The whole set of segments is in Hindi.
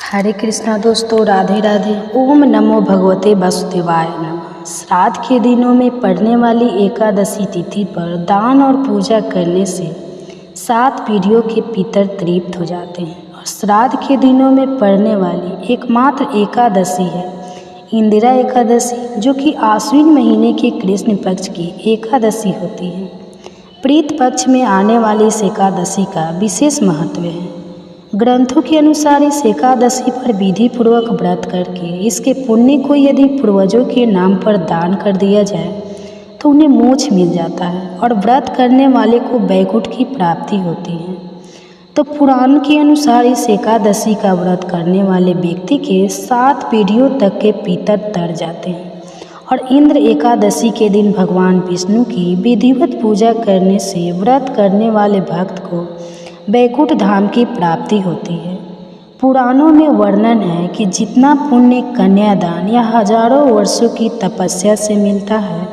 हरे कृष्णा दोस्तों, राधे राधे। ओम नमो भगवते वासुदेवाय नमः। श्राद्ध के दिनों में पड़ने वाली एकादशी तिथि पर दान और पूजा करने से 7 पीढ़ियों के पितर तृप्त हो जाते हैं। और श्राद्ध के दिनों में पड़ने वाली एकमात्र एकादशी है इंदिरा एकादशी, जो कि आश्विन महीने के कृष्ण पक्ष की एकादशी होती है। प्रीत पक्ष में आने वाली इस एकादशी का विशेष महत्व है। ग्रंथों के अनुसार इस एकादशी पर विधि पूर्वक व्रत करके इसके पुण्य को यदि पूर्वजों के नाम पर दान कर दिया जाए तो उन्हें मोक्ष मिल जाता है और व्रत करने वाले को वैकुंठ की प्राप्ति होती है। तो पुराण के अनुसार इस एकादशी का व्रत करने वाले व्यक्ति के 7 पीढ़ियों तक के पितर तर जाते हैं। और इंद्र एकादशी के दिन भगवान विष्णु की विधिवत पूजा करने से व्रत करने वाले भक्त को वैकुंठ धाम की प्राप्ति होती है। पुराणों में वर्णन है कि जितना पुण्य कन्यादान या हजारों वर्षों की तपस्या से मिलता है,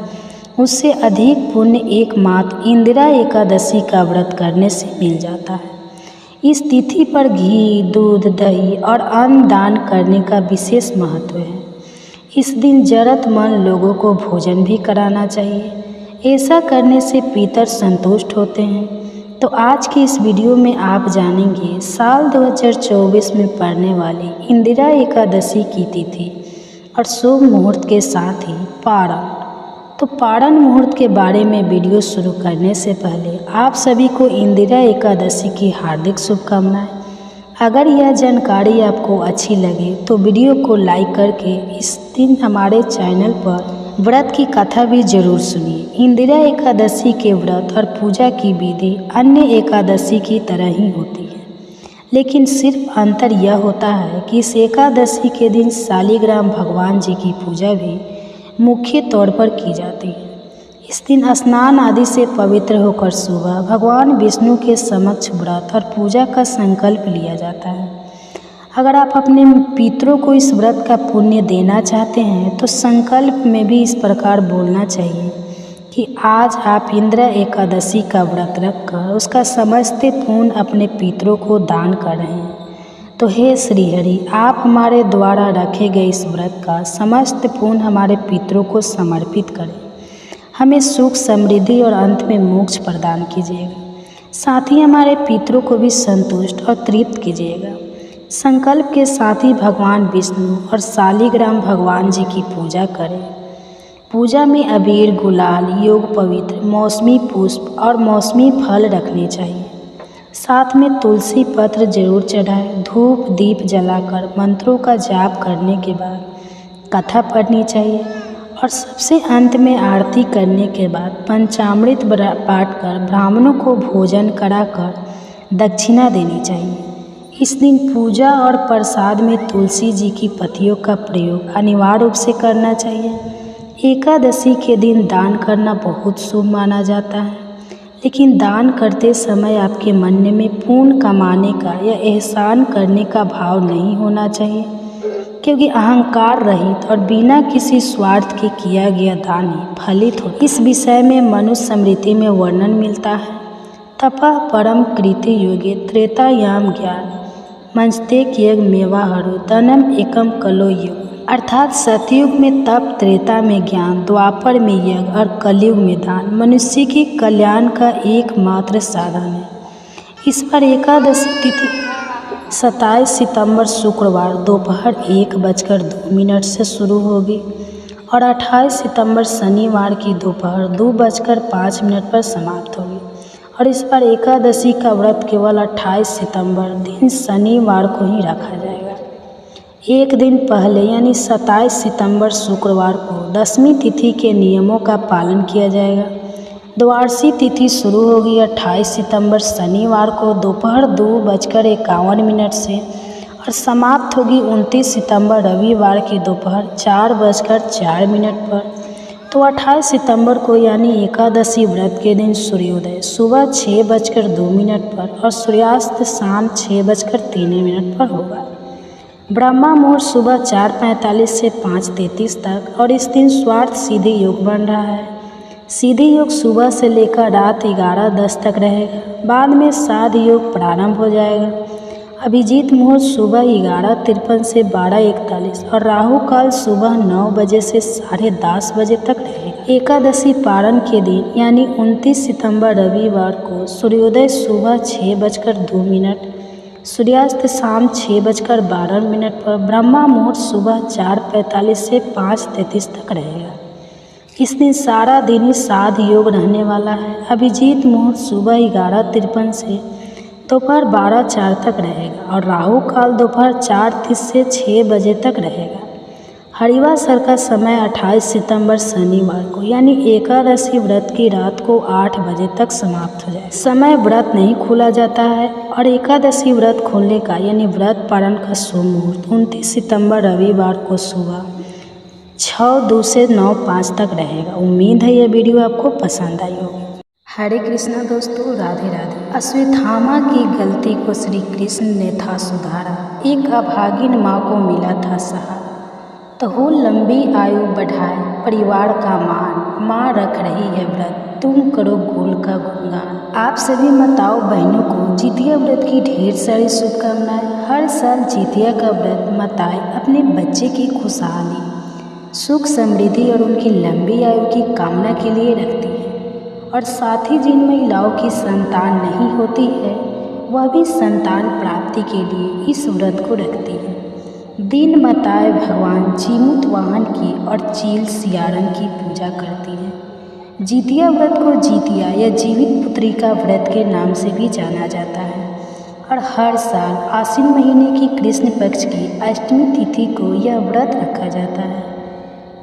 उससे अधिक पुण्य एकमात्र इंदिरा एकादशी का व्रत करने से मिल जाता है। इस तिथि पर घी, दूध, दही और अन्न दान करने का विशेष महत्व है। इस दिन जरूरतमंद लोगों को भोजन भी कराना चाहिए। ऐसा करने से पितर संतुष्ट होते हैं। तो आज की इस वीडियो में आप जानेंगे साल 2024 में पड़ने वाली इंदिरा एकादशी की तिथि और शुभ मुहूर्त के साथ ही पारण। तो पारण मुहूर्त के बारे में वीडियो शुरू करने से पहले आप सभी को इंदिरा एकादशी की हार्दिक शुभकामनाएं। अगर यह जानकारी आपको अच्छी लगे तो वीडियो को लाइक करके इस दिन हमारे चैनल पर व्रत की कथा भी जरूर सुनिए। इंदिरा एकादशी के व्रत और पूजा की विधि अन्य एकादशी की तरह ही होती है, लेकिन सिर्फ अंतर यह होता है कि इस एकादशी के दिन शालिग्राम भगवान जी की पूजा भी मुख्य तौर पर की जाती है। इस दिन स्नान आदि से पवित्र होकर सुबह भगवान विष्णु के समक्ष व्रत और पूजा का संकल्प लिया जाता है। अगर आप अपने पितरों को इस व्रत का पुण्य देना चाहते हैं तो संकल्प में भी इस प्रकार बोलना चाहिए कि आज आप इंदिरा एकादशी का व्रत रखकर उसका समस्त पुण्य अपने पितरों को दान कर रहे हैं। तो हे श्री हरि, आप हमारे द्वारा रखे गए इस व्रत का समस्त पुण्य हमारे पितरों को समर्पित करें। हमें सुख, समृद्धि और अंत में मोक्ष प्रदान कीजिएगा। साथ ही हमारे पितरों को भी संतुष्ट और तृप्त कीजिएगा। संकल्प के साथ ही भगवान विष्णु और शालिग्राम भगवान जी की पूजा करें। पूजा में अबीर, गुलाल, योग पवित्र, मौसमी पुष्प और मौसमी फल रखने चाहिए। साथ में तुलसी पत्र जरूर चढ़ाएं। धूप दीप जलाकर मंत्रों का जाप करने के बाद कथा पढ़नी चाहिए और सबसे अंत में आरती करने के बाद पंचामृत पाठ कर ब्राह्मणों को भोजन कराकर दक्षिणा देनी चाहिए। इस दिन पूजा और प्रसाद में तुलसी जी की पत्तियों का प्रयोग अनिवार्य रूप से करना चाहिए। एकादशी के दिन दान करना बहुत शुभ माना जाता है, लेकिन दान करते समय आपके मन में पुण्य कमाने का या एहसान करने का भाव नहीं होना चाहिए, क्योंकि अहंकार रहित और बिना किसी स्वार्थ के किया गया दान ही फलित हो। इस विषय में मनुष्य स्मृति में वर्णन मिलता है। तपः परम कृति योगे त्रेतायाम ज्ञान मंचते यज्ञ मेवाहरु तनम एकम कलो युग। अर्थात सतयुग में तप, त्रेता में ज्ञान, द्वापर में यज्ञ और कलयुग में दान मनुष्य के कल्याण का एकमात्र साधन है। इस पर एकादशी तिथि 27 सितंबर शुक्रवार दोपहर 1:02 से शुरू होगी और 28 सितंबर शनिवार की दोपहर 2:05 पर समाप्त होगी। और इस पर एकादशी का व्रत केवल 28 सितंबर दिन शनिवार को ही रखा जाएगा। एक दिन पहले यानी 27 सितंबर शुक्रवार को 10वीं तिथि के नियमों का पालन किया जाएगा। द्वादशी तिथि शुरू होगी 28 सितंबर शनिवार को दोपहर 2:51 से और समाप्त होगी 29 सितंबर रविवार की दोपहर 4:04 पर। तो 28 सितंबर को यानी एकादशी व्रत के दिन सूर्योदय सुबह 6:02 पर और सूर्यास्त शाम 6:03 पर होगा। ब्रह्मा मुहूर्त सुबह 4:45 से 5:33 तक और इस दिन स्वार्थ सिद्धि योग बन रहा है। सिद्धि योग सुबह से लेकर रात 11:10 तक रहेगा। बाद में साध योग प्रारंभ हो जाएगा। अभिजीत मुहूर्त सुबह 11:53 से 12:41 और राहु काल सुबह 9 बजे से 10:30 बजे तक रहेगा। एकादशी पारण के दिन यानी 29 सितंबर रविवार को सूर्योदय सुबह 6:02, सूर्यास्त शाम 6:12 पर, ब्रह्मा मुहूर्त सुबह 4:45 से 5:33 तक रहेगा। इस दिन सारा दिन ही साध योग रहने वाला है। अभिजीत मुहूर्त सुबह 11:53 से दोपहर 12:04 तक रहेगा और राहु काल दोपहर 4:30 से 6 बजे तक रहेगा। हरिवासर का समय 28 सितंबर शनिवार को यानी एकादशी व्रत की रात को 8 बजे तक समाप्त हो जाए। समय व्रत नहीं खोला जाता है और एकादशी व्रत खोलने का यानी व्रत पारण का शुभ मुहूर्त 29 सितंबर रविवार को सुबह 6:02 से 9:05 तक रहेगा। उम्मीद है यह वीडियो आपको पसंद आई होगी। हरे कृष्णा दोस्तों, राधे राधे। अश्वत्थामा की गलती को श्री कृष्ण ने था सुधारा, एक अभागिन माँ को मिला था सहारा। तो हो लंबी आयु बढ़ाए परिवार का मान, माँ रख रही है व्रत, तुम करो गोल का गुणगान। आप सभी माताओं बहनों को जितिया व्रत की ढेर सारी शुभकामनाएं। हर साल जितिया का व्रत माताएं अपने बच्चे की खुशहाली, सुख समृद्धि और उनकी लंबी आयु की कामना के लिए रखती है और साथ ही जिन महिलाओं की संतान नहीं होती है वह भी संतान प्राप्ति के लिए इस व्रत को रखती है। दिन माताएं भगवान जीमूत वाहन की और चील सियारन की पूजा करती है। जितिया व्रत को जितिया या जीवित पुत्री का व्रत के नाम से भी जाना जाता है और हर साल आश्विन महीने की कृष्ण पक्ष की अष्टमी तिथि को यह व्रत रखा जाता है।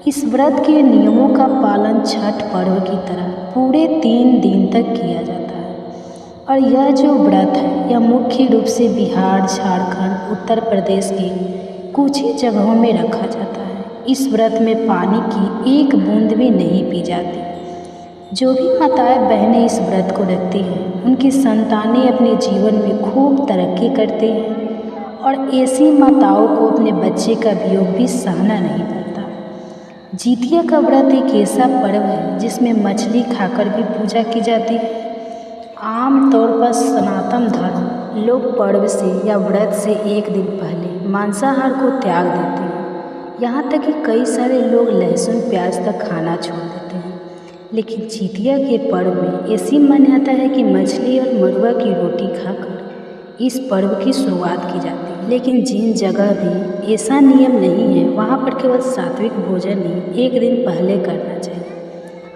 इस व्रत के नियमों का पालन छठ पर्व की तरह पूरे 3 दिन तक किया जाता है और यह जो व्रत है यह मुख्य रूप से बिहार, झारखंड, उत्तर प्रदेश के कुछ ही जगहों में रखा जाता है। इस व्रत में पानी की एक बूंद भी नहीं पी जाती। जो भी माताएं बहनें इस व्रत को रखती हैं उनकी संतानें अपने जीवन में खूब तरक्की करते हैं और ऐसी माताओं को अपने बच्चे का वियोग भी सहना नहीं पड़ता। जितिया का व्रत एक ऐसा पर्व है जिसमें मछली खाकर भी पूजा की जाती है। आमतौर पर सनातन धर्म लोग पर्व से या व्रत से एक दिन पहले मांसाहार को त्याग देते हैं। यहाँ तक कि कई सारे लोग लहसुन प्याज तक खाना छोड़ देते हैं। लेकिन जितिया के पर्व में ऐसी मान्यता है कि मछली और मरुआ की रोटी खाकर इस पर्व की शुरुआत की जाती है। लेकिन जिन जगह भी ऐसा नियम नहीं है वहाँ पर केवल सात्विक भोजन ही एक दिन पहले करना चाहिए।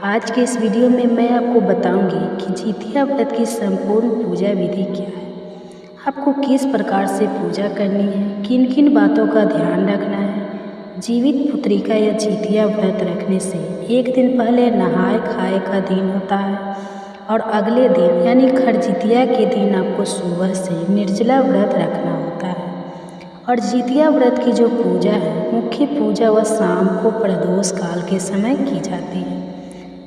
आज के इस वीडियो में मैं आपको बताऊंगी कि जितिया व्रत की संपूर्ण पूजा विधि क्या है, आपको किस प्रकार से पूजा करनी है, किन किन बातों का ध्यान रखना है। जीवित पुत्री का या जितिया व्रत रखने से एक दिन पहले नहाए खाए का दिन होता है और अगले दिन यानी खरजितिया के दिन आपको सुबह से निर्जला व्रत रखना होता है। और जितिया व्रत की जो पूजा है मुख्य पूजा वह शाम को प्रदोष काल के समय की जाती है।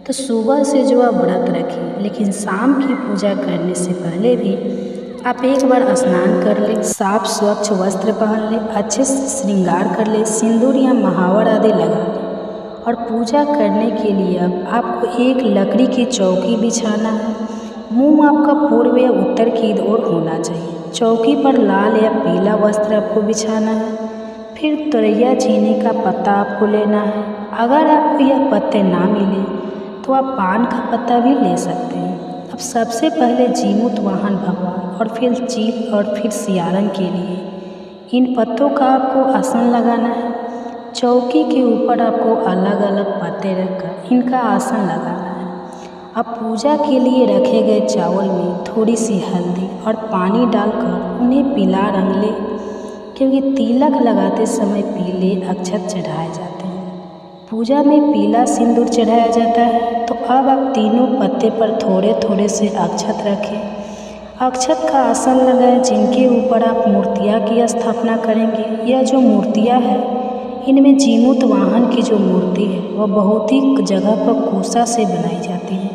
तो सुबह से जो आप व्रत रखें लेकिन शाम की पूजा करने से पहले भी आप एक बार स्नान कर लें, साफ स्वच्छ वस्त्र पहन लें, अच्छे से श्रृंगार कर लें, सिंदूर या महावर आदि लगा लें और पूजा करने के लिए अब आपको एक लकड़ी की चौकी बिछाना है। मुंह आपका पूर्व या उत्तर की ओर होना चाहिए। चौकी पर लाल या पीला वस्त्र आपको बिछाना है। फिर तुरैया चीनी का पत्ता आपको लेना है। अगर आपको यह पत्ते ना मिले तो आप पान का पत्ता भी ले सकते हैं। अब सबसे पहले जीमूत वाहन भगवान और फिर चील और फिर सियारन के लिए इन पत्तों का आपको आसन लगाना है। चौकी के ऊपर आपको अलग अलग पत्ते रखकर इनका आसन लगाना है। अब पूजा के लिए रखे गए चावल में थोड़ी सी हल्दी और पानी डालकर उन्हें पीला रंग लें, क्योंकि तिलक लगाते समय पीले अक्षत चढ़ाए जाते हैं। पूजा में पीला सिंदूर चढ़ाया जाता है। तो अब आप तीनों पत्ते पर थोड़े थोड़े से अक्षत रखें। अक्षत का आसन लगाएं जिनके ऊपर आप मूर्तियाँ की स्थापना करेंगे। यह जो मूर्तियाँ हैं इनमें जीमूत वाहन की जो मूर्ति है वह बहुत ही जगह पर कुशा से बनाई जाती है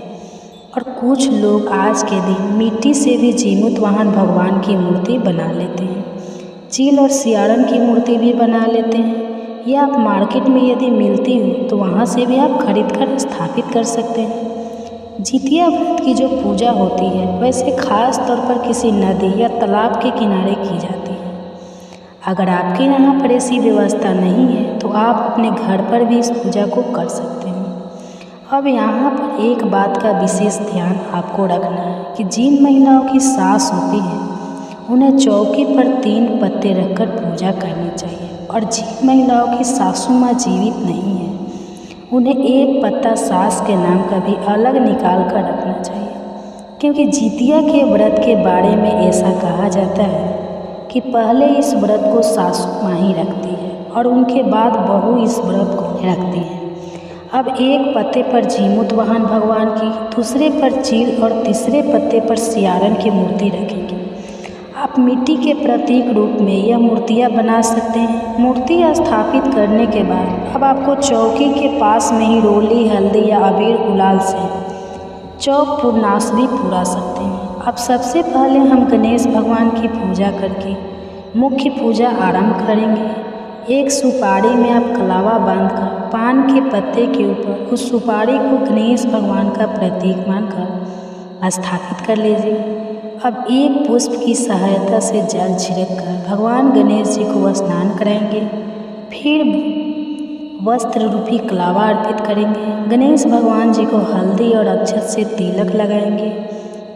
और कुछ लोग आज के दिन मिट्टी से भी जीमूत वाहन भगवान की मूर्ति बना लेते हैं। चील और सियारन की मूर्ति भी बना लेते हैं। यह आप मार्केट में यदि मिलती हो तो वहाँ से भी आप खरीद कर स्थापित कर सकते हैं। जितिया व्रत की जो पूजा होती है वैसे खास तौर पर किसी नदी या तालाब के किनारे की जाती है। अगर आपके यहाँ पर ऐसी व्यवस्था नहीं है तो आप अपने घर पर भी इस पूजा को कर सकते हैं। अब यहाँ पर एक बात का विशेष ध्यान आपको रखना है कि जिन महिलाओं की सास होती है उन्हें चौकी पर 3 पत्ते रखकर पूजा करनी चाहिए, और जिन महिलाओं की सासू माँ जीवित नहीं है उन्हें 1 पत्ता सास के नाम का भी अलग निकाल कर रखना चाहिए, क्योंकि जितिया के व्रत के बारे में ऐसा कहा जाता है कि पहले इस व्रत को सासू माँ ही रखती है और उनके बाद बहू इस व्रत को रखती है। अब 1 पत्ते पर जीमूत वाहन भगवान की, दूसरे पर चील और तीसरे पत्ते पर सियारन की मूर्ति रखेंगे। आप मिट्टी के प्रतीक रूप में यह मूर्तियाँ बना सकते हैं। मूर्ति स्थापित करने के बाद अब आपको चौकी के पास में ही रोली, हल्दी या अबीर गुलाल से चौक पूर्णास भी पूरा सकते हैं। अब सबसे पहले हम गणेश भगवान की पूजा करके मुख्य पूजा आरंभ करेंगे। एक सुपारी में आप कलावा बांधकर पान के पत्ते के ऊपर उस सुपारी को गणेश भगवान का प्रतीक मानकर स्थापित कर लीजिए। अब एक पुष्प की सहायता से जल छिड़ककर भगवान गणेश जी को स्नान कराएंगे। फिर वस्त्र रूपी कलावा अर्पित करेंगे। गणेश भगवान जी को हल्दी और अक्षत से तिलक लगाएंगे।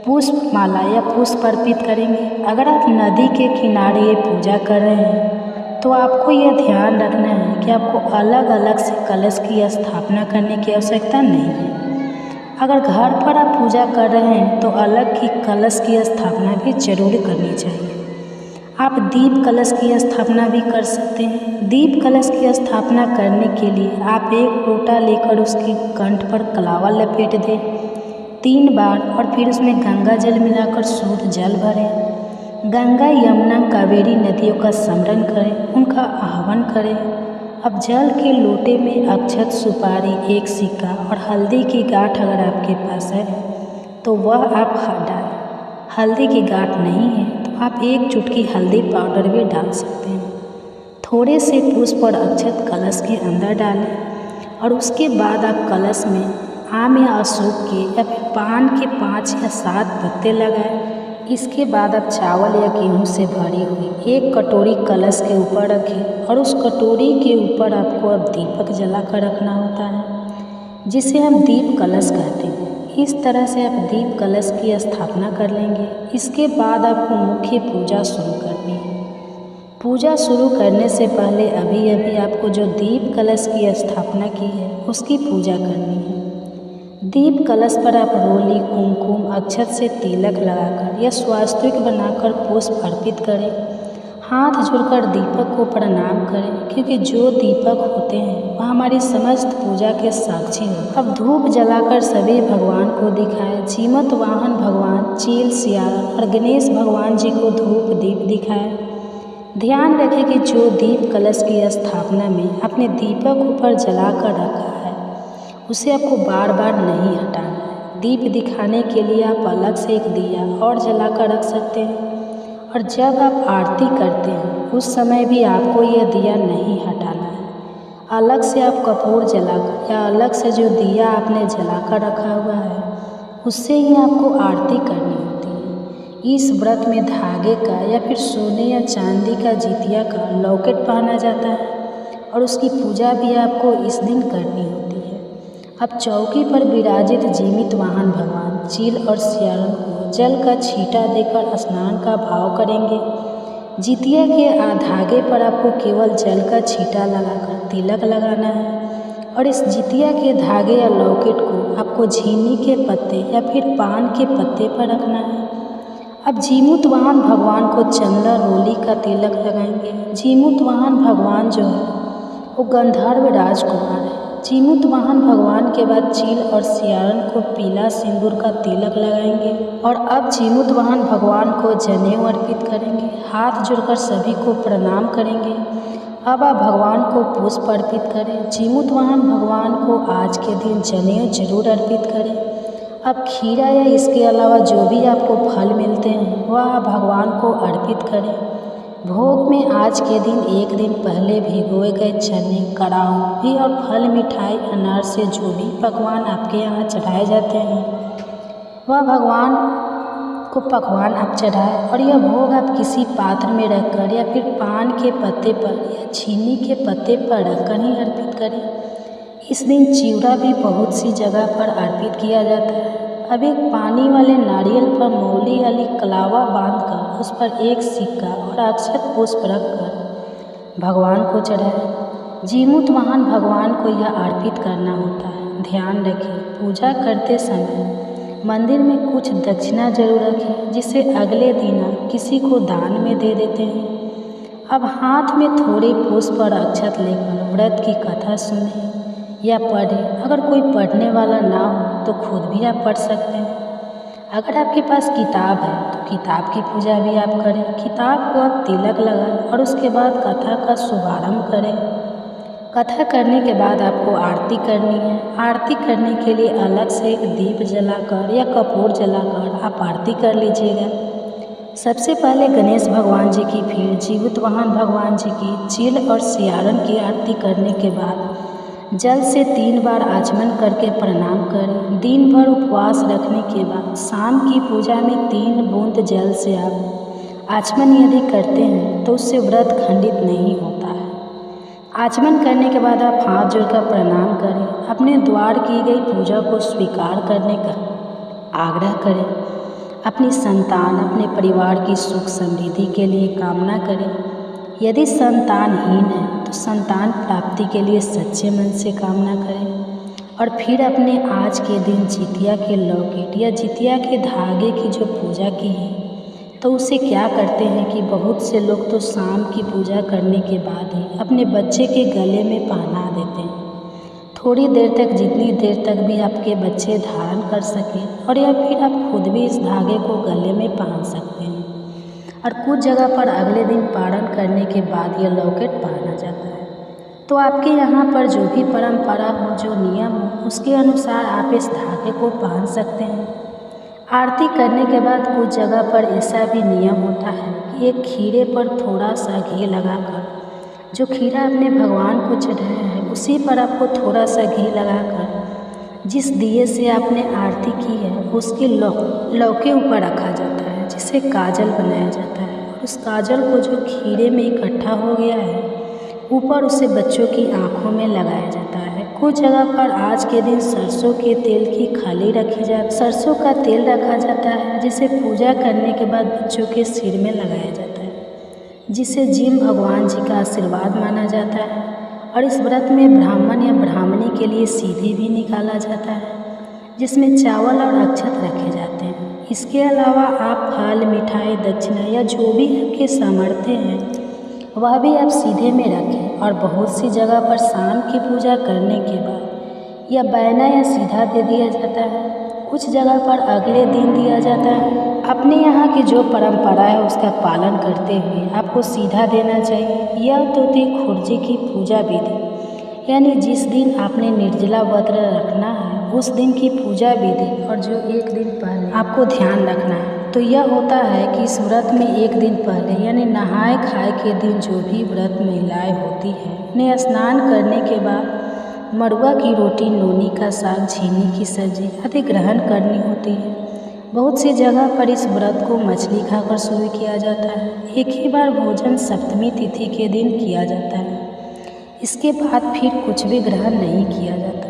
पुष्प माला या पुष्प अर्पित करेंगे। अगर आप नदी के किनारे ये पूजा कर रहे हैं तो आपको यह ध्यान रखना है कि आपको अलग अलग से कलश की स्थापना करने की आवश्यकता नहीं है। अगर घर पर आप पूजा कर रहे हैं तो अलग की कलश की स्थापना भी जरूर करनी चाहिए। आप दीप कलश की स्थापना भी कर सकते हैं। दीप कलश की स्थापना करने के लिए आप एक लोटा लेकर उसके कंठ पर कलावा लपेट दें 3 बार, और फिर उसमें गंगा जल मिलाकर शुद्ध जल भरें। गंगा, यमुना, कावेरी नदियों का स्मरण करें, उनका आह्वान करें। अब जल के लोटे में अक्षत, सुपारी, 1 सिक्का और हल्दी की गांठ अगर आपके पास है तो वह आप डालें। हल्दी की गांठ नहीं है तो आप 1 चुटकी हल्दी पाउडर भी डाल सकते हैं। थोड़े से पुष्प और अक्षत कलश के अंदर डालें और उसके बाद आप कलश में आम या अशोक के या फिर पान के 5 या 7 पत्ते लगाएं। इसके बाद आप चावल या गेहूं से भरी हुई 1 कटोरी कलश के ऊपर रखें, और उस कटोरी के ऊपर आपको अब दीपक जलाकर रखना होता है, जिसे हम दीप कलश कहते हैं। इस तरह से आप दीप कलश की स्थापना कर लेंगे। इसके बाद आपको मुख्य पूजा शुरू करनी है। पूजा शुरू करने से पहले अभी आपको जो दीप कलश की स्थापना की है उसकी पूजा करनी है। दीप कलश पर आप रोली, कुमकुम, अक्षत से तिलक लगाकर या स्वास्तिक बनाकर पुष्प अर्पित करें। हाथ जोड़कर दीपक को प्रणाम करें, क्योंकि जो दीपक होते हैं वह हमारी समस्त पूजा के साक्षी हैं। अब धूप जलाकर सभी भगवान को दिखाएं। जीमूत वाहन भगवान, चील, सियारन और गणेश भगवान जी को धूप दीप दिखाएं। ध्यान रखें कि जो दीप कलश की स्थापना में आपने दीपक ऊपर जलाकर रखा है उसे आपको बार बार नहीं हटाना है। दीप दिखाने के लिए आप अलग से एक दिया और जलाकर रख सकते हैं, और जब आप आरती करते हैं उस समय भी आपको यह दिया नहीं हटाना है। अलग से आप कपूर जलाकर या अलग से जो दिया आपने जलाकर रखा हुआ है उससे ही आपको आरती करनी होती है। इस व्रत में धागे का या फिर सोने या चांदी का जितिया का लॉकेट पहना जाता है, और उसकी पूजा भी आपको इस दिन करनी होती है। अब चौकी पर विराजित जीवित वाहन भगवान, चील और सियारन को जल का छींटा देकर स्नान का भाव करेंगे। जितिया के धागे पर आपको केवल जल का छींटा लगाकर तिलक लगाना है, और इस जितिया के धागे या लॉकेट को आपको झीनी के पत्ते या फिर पान के पत्ते पर रखना है। अब जीमूत वाहन भगवान को चंदा, रोली का तिलक लगाएंगे। जीमूत वाहन भगवान जो है वो गंधर्व राजकुमार है। जीमूत वाहन भगवान के बाद चील और सियारन को पीला सिंदूर का तिलक लगाएंगे, और अब जीमूत वाहन भगवान को जनेऊ अर्पित करेंगे। हाथ जोड़कर सभी को प्रणाम करेंगे। अब आप भगवान को पुष्प अर्पित करें। जीमूत वाहन भगवान को आज के दिन जनेऊ जरूर अर्पित करें। अब खीरा या इसके अलावा जो भी आपको फल मिलते हैं वह आप भगवान को अर्पित करें। भोग में आज के दिन 1 दिन पहले भिगोए गए चने, कड़ाही और फल, मिठाई, अनार से जो भी पकवान आपके यहाँ चढ़ाए जाते हैं वह भगवान को पकवान आप चढ़ाएं और यह भोग आप किसी पात्र में रखकर या फिर पान के पत्ते पर या चीनी के पत्ते पर रखकर ही अर्पित करें। इस दिन चिवड़ा भी बहुत सी जगह पर अर्पित किया जाता है। अब एक पानी वाले नारियल पर मौली वाली कलावा बांधकर उस पर एक सिक्का और अक्षत पुष्प रखकर भगवान को चढ़ाएं। जीमूत महान भगवान को यह अर्पित करना होता है। ध्यान रखें, पूजा करते समय मंदिर में कुछ दक्षिणा जरूर रखें, जिसे अगले दिन आप किसी को दान में दे देते हैं। अब हाथ में थोड़े पुष्प और अक्षत लेकर व्रत की कथा सुनें या पढ़ें। अगर कोई पढ़ने वाला ना हो तो खुद भी आप पढ़ सकते हैं। अगर आपके पास किताब है तो किताब की पूजा भी आप करें। किताब को आप तिलक लगाएं और उसके बाद कथा का शुभारंभ करें। कथा करने के बाद आपको आरती करनी है। आरती करने के लिए अलग से एक दीप जलाकर या कपूर जलाकर आप आरती कर लीजिएगा। सबसे पहले गणेश भगवान जी की, फिर जीवित वाहन भगवान जी की, चील और सियारन की आरती करने के बाद जल से 3 बार आचमन करके प्रणाम करें। दिन भर उपवास रखने के बाद शाम की पूजा में 3 बूंद जल से आप आचमन यदि करते हैं तो उससे व्रत खंडित नहीं होता है। आचमन करने के बाद आप हाथ जोड़कर प्रणाम करें। अपने द्वार की गई पूजा को स्वीकार करने का आग्रह करें। अपनी संतान, अपने परिवार की सुख समृद्धि के लिए कामना करें। यदि संतानहीन है तो संतान प्राप्ति के लिए सच्चे मन से कामना करें। और फिर अपने आज के दिन जितिया के लॉकेट या जितिया के धागे की जो पूजा की है तो उसे क्या करते हैं कि बहुत से लोग तो शाम की पूजा करने के बाद ही अपने बच्चे के गले में पहना देते हैं। थोड़ी देर तक, जितनी देर तक भी आपके बच्चे धारण कर सकें, और या फिर आप खुद भी इस धागे को गले में पहन सकते हैं। और कुछ जगह पर अगले दिन पारण करने के बाद यह लॉकेट पहना जाता है। तो आपके यहाँ पर जो भी परंपरा हो, जो नियम हो, उसके अनुसार आप इस धागे को पहन सकते हैं। आरती करने के बाद कुछ जगह पर ऐसा भी नियम होता है कि एक खीरे पर थोड़ा सा घी लगाकर, जो खीरा आपने भगवान को चढ़ाया है उसी पर आपको थोड़ा सा घी लगाकर जिस दिए से आपने आरती की है उसके लौ के ऊपर रखा जाता है, जिसे काजल बनाया जाता है। और उस काजल को जो खीरे में इकट्ठा हो गया है ऊपर उसे बच्चों की आँखों में लगाया जाता है। कुछ जगह पर आज के दिन सरसों के तेल की खाली सरसों का तेल रखा जाता है, जिसे पूजा करने के बाद बच्चों के सिर में लगाया जाता है, जिसे जिन भगवान जी का आशीर्वाद माना जाता है। और इस व्रत में ब्राह्मण या ब्राह्मणी के लिए सीधी भी निकाला जाता है, जिसमें चावल और अक्षत रखे जाते हैं। इसके अलावा आप फल, मिठाई, दक्षिणा या जो भी आपके सामर्थ्य हैं वह भी आप सीधे में रखें। और बहुत सी जगह पर शाम की पूजा करने के बाद या बैना या सीधा दे दिया जाता है। कुछ जगह पर अगले दिन दिया जाता है। अपने यहाँ की जो परंपरा है उसका पालन करते हुए आपको सीधा देना चाहिए। यह तो थी खुर्जी की पूजा विधि, यानी जिस दिन आपने निर्जला व्रत रखना है उस दिन की पूजा विधि। और जो एक दिन पहले आपको ध्यान रखना है तो यह होता है कि इस व्रत में एक दिन पहले यानी नहाए खाए के दिन जो भी व्रत महिलाएं होती हैं उन्हें स्नान करने के बाद मड़ुआ की रोटी, नोनी का साग, झीनी की सब्जी आदि ग्रहण करनी होती है। बहुत सी जगह पर इस व्रत को मछली खाकर शुरू किया जाता है। एक ही बार भोजन सप्तमी तिथि के दिन किया जाता है। इसके बाद फिर कुछ भी ग्रहण नहीं किया जाता।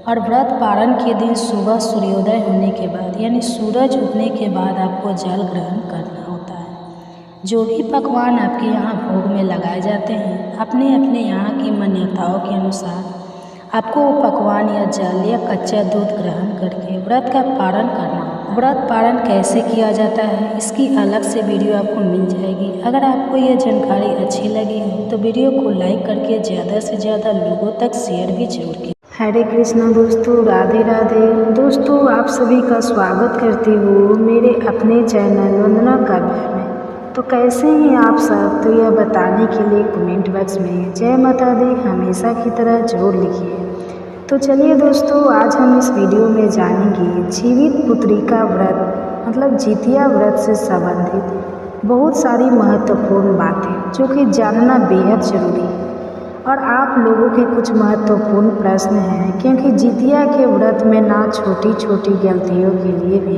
और व्रत पारण के दिन सुबह सूर्योदय होने के बाद यानी सूरज उगने के बाद आपको जल ग्रहण करना होता है। जो भी पकवान आपके यहाँ भोग में लगाए जाते हैं अपने अपने यहाँ की मान्यताओं के अनुसार आपको वो पकवान या जल या कच्चा दूध ग्रहण करके व्रत का पारण करना होगा। व्रत पारण कैसे किया जाता है इसकी अलग से वीडियो आपको मिल जाएगी। अगर आपको यह जानकारी अच्छी लगी हो तो वीडियो को लाइक करके ज़्यादा से ज़्यादा लोगों तक शेयर भी जरूर कीजिए। हरे कृष्णा दोस्तों, राधे राधे। दोस्तों, आप सभी का स्वागत करती हूँ मेरे अपने चैनल वंदना काव्य में। तो कैसे हैं आप सब, तो यह बताने के लिए कमेंट बॉक्स में जय माता दी हमेशा की तरह जरूर लिखिए। तो चलिए दोस्तों, आज हम इस वीडियो में जानेंगे जीवित पुत्री का व्रत मतलब जितिया व्रत से संबंधित बहुत सारी महत्वपूर्ण बातें जो कि जानना बेहद जरूरी है। और आप लोगों के कुछ महत्वपूर्ण प्रश्न हैं, क्योंकि जितिया के व्रत में ना छोटी छोटी गलतियों के लिए भी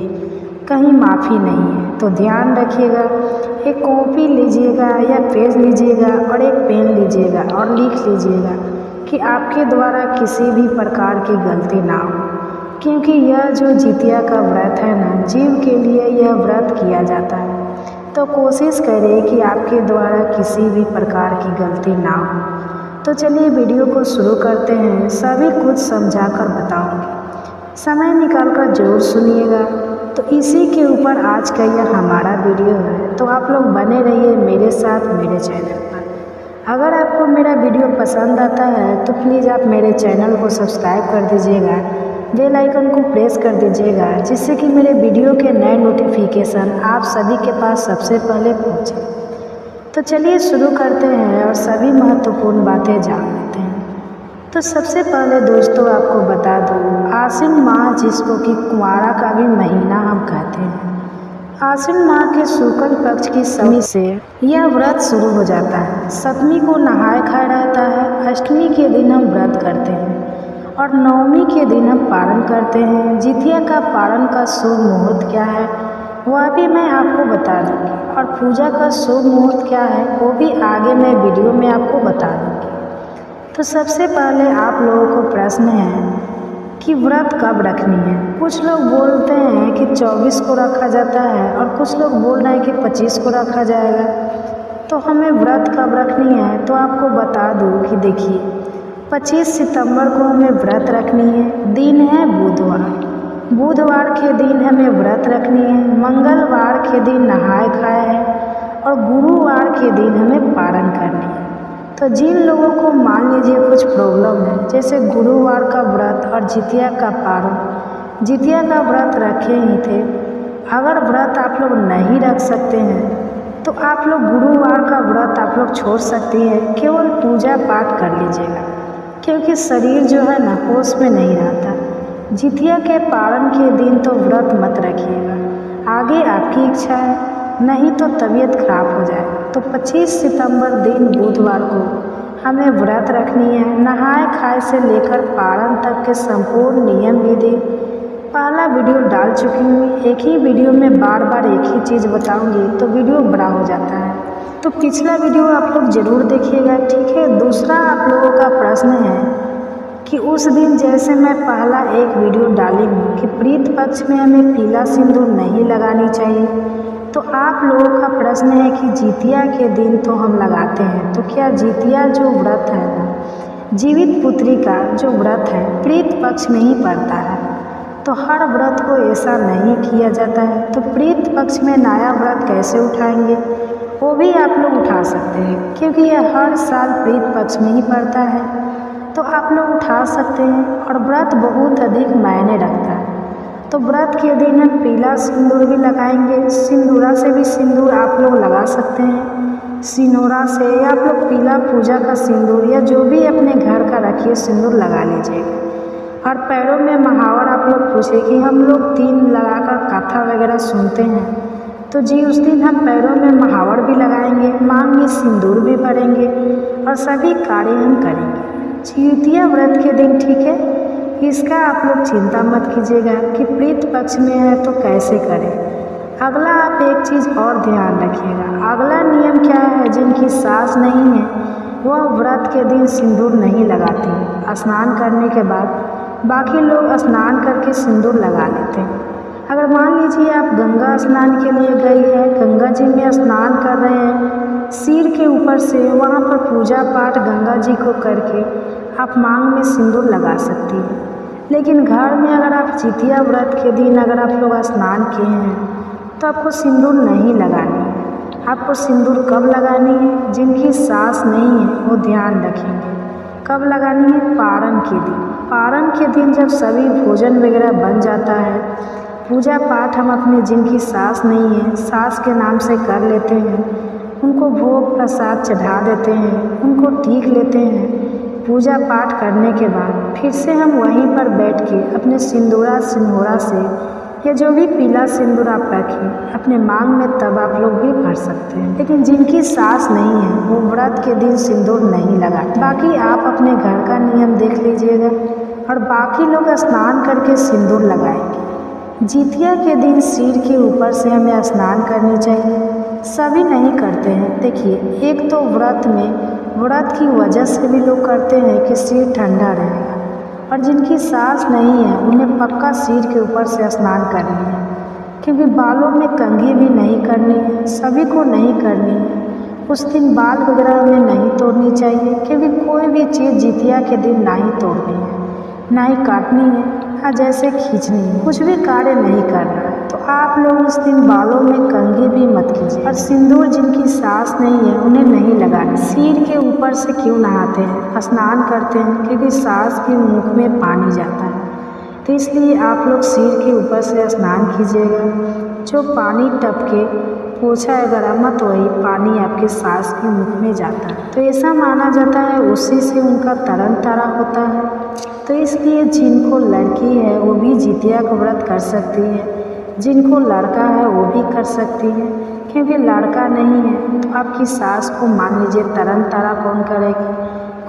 कहीं माफ़ी नहीं है। तो ध्यान रखिएगा, एक कॉपी लीजिएगा या पेज लीजिएगा और एक पेन लीजिएगा और लिख लीजिएगा कि आपके द्वारा किसी भी प्रकार की गलती ना हो, क्योंकि यह जो जितिया का व्रत है ना, जीव के लिए यह व्रत किया जाता है। तो कोशिश करें कि आपके द्वारा किसी भी प्रकार की गलती ना हो। तो चलिए वीडियो को शुरू करते हैं। सभी कुछ समझाकर बताऊंगी, समय निकालकर जरूर सुनिएगा। तो इसी के ऊपर आज का यह हमारा वीडियो है, तो आप लोग बने रहिए मेरे साथ मेरे चैनल पर। अगर आपको मेरा वीडियो पसंद आता है तो प्लीज़ आप मेरे चैनल को सब्सक्राइब कर दीजिएगा, बेल आइकन को प्रेस कर दीजिएगा, जिससे कि मेरे वीडियो के नए नोटिफिकेशन आप सभी के पास सबसे पहले पहुँचे। तो चलिए शुरू करते हैं और सभी महत्वपूर्ण बातें जान लेते हैं। तो सबसे पहले दोस्तों आपको बता दूँ, आश्विन माह जिसको कि कुंवारा का भी महीना हम कहते हैं, आश्विन माह के शुक्ल पक्ष की सप्तमी से यह व्रत शुरू हो जाता है। सप्तमी को नहाय खाए रहता है, अष्टमी के दिन हम व्रत करते हैं और नवमी के दिन हम पारण करते हैं। जितिया का पारण का शुभ मुहूर्त क्या है वह भी मैं आपको बता दूँगी, और पूजा का शुभ मुहूर्त क्या है वो भी आगे मैं वीडियो में आपको बता दूँगी। तो सबसे पहले आप लोगों को प्रश्न है कि व्रत कब रखनी है। कुछ लोग बोलते हैं कि 24 को रखा जाता है और कुछ लोग बोल रहे हैं कि 25 को रखा जाएगा। तो हमें व्रत कब रखनी है तो आपको बता दूं कि देखिए 25 सितंबर को हमें व्रत रखनी है। दिन है बुधवार, बुधवार के दिन हमें व्रत रखनी है। मंगलवार के दिन नहाय खाए है और गुरुवार के दिन हमें पारण करनी है। तो जिन लोगों को मान लीजिए कुछ प्रॉब्लम है, जैसे गुरुवार का व्रत और जितिया का पारण, जितिया का व्रत रखे ही थे, अगर व्रत आप लोग नहीं रख सकते हैं तो आप लोग गुरुवार का व्रत आप लोग छोड़ सकती हैं, केवल पूजा पाठ कर लीजिएगा, क्योंकि शरीर जो है ना होश में नहीं रहता। जितिया के पारण के दिन तो व्रत मत रखिएगा, आगे आपकी इच्छा है, नहीं तो तबीयत खराब हो जाए। तो 25 सितंबर दिन बुधवार को हमें व्रत रखनी है। नहाए खाए से लेकर पारण तक के संपूर्ण नियम विधि पहला वीडियो डाल चुकी हूँ। एक ही वीडियो में बार बार एक ही चीज़ बताऊंगी तो वीडियो बड़ा हो जाता है, तो पिछला वीडियो आप लोग ज़रूर देखिएगा, ठीक है। दूसरा आप लोगों का प्रश्न है कि उस दिन जैसे मैं पहला एक वीडियो डाली हूँ कि प्रीत पक्ष में हमें पीला सिंदूर नहीं लगानी चाहिए, तो आप लोगों का प्रश्न है कि जितिया के दिन तो हम लगाते हैं, तो क्या जितिया जो व्रत है ना, जीवित पुत्री का जो व्रत है प्रीत पक्ष में ही पड़ता है। तो हर व्रत को ऐसा नहीं किया जाता है। तो प्रीत पक्ष में नया व्रत कैसे उठाएंगे वो भी आप लोग उठा सकते हैं, क्योंकि यह हर साल प्रीत पक्ष में ही पड़ता है, तो आप लोग उठा सकते हैं। और व्रत बहुत अधिक मायने रखता है। तो व्रत के दिन हम पीला सिंदूर भी लगाएंगे, सिंदूरा से भी सिंदूर आप लोग लगा सकते हैं, सिनोरा से, या आप लोग पीला पूजा का सिंदूर या जो भी अपने घर का रखिए सिंदूर लगा लीजिएगा। और पैरों में महावर आप लोग पूछे कि हम लोग 3 लगाकर कथा वगैरह सुनते हैं, तो जी उस दिन हम पैरों में महावर भी लगाएंगे, मांग में सिंदूर भी भरेंगे और सभी कार्य हम करेंगे जितिया व्रत के दिन, ठीक है। इसका आप लोग चिंता मत कीजिएगा कि प्रीत पक्ष में है तो कैसे करें। अगला आप एक चीज़ और ध्यान रखिएगा, अगला नियम क्या है, जिनकी सास नहीं है वह व्रत के दिन सिंदूर नहीं लगाती। स्नान करने के बाद बाकी लोग स्नान करके सिंदूर लगा लेते हैं। अगर मान लीजिए आप गंगा स्नान के लिए गई है, गंगा जी में स्नान कर रहे हैं, सिर के ऊपर से वहाँ पर पूजा पाठ गंगा जी को करके आप मांग में सिंदूर लगा सकती हैं। लेकिन घर में अगर आप जितिया व्रत के दिन अगर आप लोग स्नान किए हैं तो आपको सिंदूर नहीं लगानी है। आपको सिंदूर कब लगानी है, जिनकी सास नहीं है वो ध्यान रखेंगे कब लगानी है, पारण के दिन। पारण के दिन जब सभी भोजन वगैरह बन जाता है, पूजा पाठ हम अपने जिनकी सास नहीं है सास के नाम से कर लेते हैं, उनको भोग प्रसाद चढ़ा देते हैं, उनको टीक लेते हैं। पूजा पाठ करने के बाद फिर से हम वहीं पर बैठ के अपने सिंदूरा सिंदूरा से या जो भी पीला सिंदूर आप रखें अपने मांग में, तब आप लोग भी भर सकते हैं। लेकिन जिनकी सास नहीं है वो व्रत के दिन सिंदूर नहीं लगाते। बाकी आप अपने घर का नियम देख लीजिएगा और बाकी लोग स्नान करके सिंदूर लगाएंगे। जितिया के दिन सिर के ऊपर से हमें स्नान करनी चाहिए। सभी नहीं करते हैं। देखिए, एक तो व्रत की वजह से भी लोग करते हैं कि सिर ठंडा रहेगा, और जिनकी सांस नहीं है उन्हें पक्का सिर के ऊपर से स्नान करनी है, क्योंकि बालों में कंघी भी नहीं करनी है, सभी को नहीं करनी है। उस दिन बाल वगैरह हमें नहीं तोड़नी चाहिए, क्योंकि कोई भी चीज़ जितिया के दिन ना ही तोड़नी है, ना ही काटनी है, ना जैसे खींचनी है, कुछ भी कार्य नहीं करना है। तो आप लोग उस दिन बालों में कंघी भी मत कीजिए, और सिंदूर जिनकी सांस नहीं है उन्हें नहीं लगाना। सिर के ऊपर से क्यों नहाते हैं, स्नान करते हैं? क्योंकि सांस के मुख में पानी जाता है, तो इसलिए आप लोग सिर के ऊपर से स्नान कीजिएगा। जो पानी टपके पोछा अगर मत, वही पानी आपके सांस के मुख में जाता है, तो ऐसा माना जाता है उसी से उनका तरण तारा होता है। तो इसलिए जिनको लड़की है वो भी जितिया का व्रत कर सकती है, जिनको लड़का है वो भी कर सकती है। क्योंकि लड़का नहीं है तो आपकी सास को मान लीजिए तरण तारा कौन करेगी,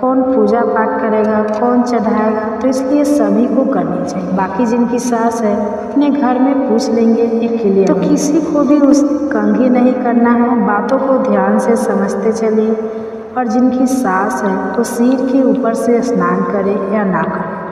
कौन पूजा पाठ करेगा, कौन चढ़ाएगा, तो इसलिए सभी को करनी चाहिए। बाकी जिनकी सास है अपने घर में पूछ लेंगे एक क्लियर, तो किसी को भी उस कंघी नहीं करना है। बातों को ध्यान से समझते चलिए। और जिनकी सास है तो सिर के ऊपर से स्नान करे या ना करे,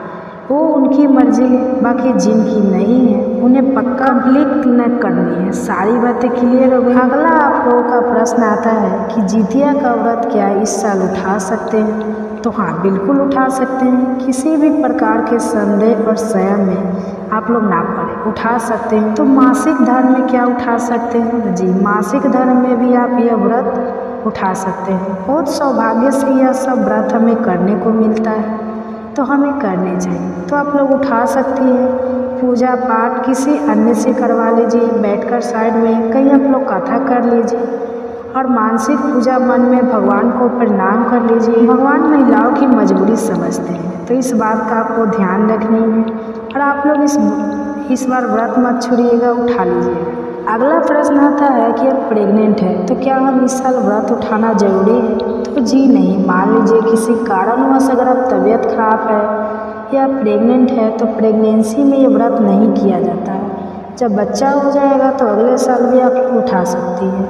वो उनकी मर्जी है। बाकी जिनकी नहीं है उन्हें पक्का कंप्लीट न करनी है। सारी बातें क्लियर हो गई। अगला आप लोगों का प्रश्न आता है कि जितिया का व्रत क्या इस साल उठा सकते हैं? तो हाँ, बिल्कुल उठा सकते हैं। किसी भी प्रकार के संदेह और संयम में आप लोग ना पड़े, उठा सकते हैं। तो मासिक धर्म में क्या उठा सकते हैं? जी, मासिक धर्म में भी आप यह व्रत उठा सकते हैं। बहुत सौभाग्य से यह सब व्रत हमें करने को मिलता है, तो हमें करने चाहिए। तो आप लोग उठा सकती हैं। पूजा पाठ किसी अन्य से करवा लीजिए, बैठकर साइड में कहीं आप लोग कथा कर लीजिए, और मानसिक पूजा मन में भगवान को प्रणाम कर लीजिए। भगवान महिलाओं की मजबूरी समझते हैं, तो इस बात का आपको ध्यान रखनी है। और आप लोग इस बार व्रत मत छोड़िएगा, उठा लीजिएगा। अगला प्रश्न आता है कि अब प्रेग्नेंट है तो क्या हम इस साल व्रत उठाना जरूरी है? तो जी नहीं। मान लीजिए किसी कारणवश अगर आप तबीयत खराब है या प्रेग्नेंट है तो प्रेगनेंसी में ये व्रत नहीं किया जाता है। जब बच्चा हो जाएगा तो अगले साल भी आप उठा सकती है,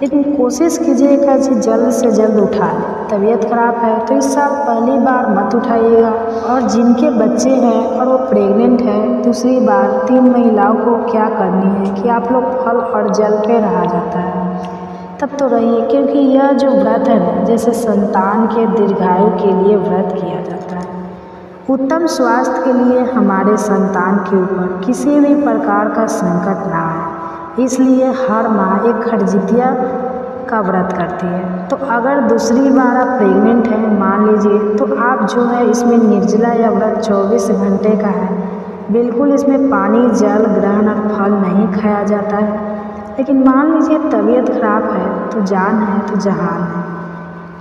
लेकिन कोशिश कीजिएगा कि जल्द से जल्द उठा लें। तबीयत खराब है तो इस साल पहली बार मत उठाइएगा। और जिनके बच्चे हैं और वो प्रेग्नेंट है, दूसरी बार 3 महिलाओं को क्या करनी है कि आप लोग फल और जल पे रहा जाता है, तब तो रहिए। क्योंकि यह जो व्रत है ना, जैसे संतान के दीर्घायु के लिए व्रत किया जाता है, उत्तम स्वास्थ्य के लिए, हमारे संतान के ऊपर किसी भी प्रकार का संकट ना आए, इसलिए हर माँ एक खरजितिया का व्रत करती है। तो अगर दूसरी बार आप प्रेग्नेंट हैं मान लीजिए, तो आप जो है इसमें निर्जला या व्रत 24 घंटे का है। बिल्कुल इसमें पानी, जल ग्रहण और फल नहीं खाया जाता है। लेकिन मान लीजिए तबीयत खराब है तो जान है तो जहान है,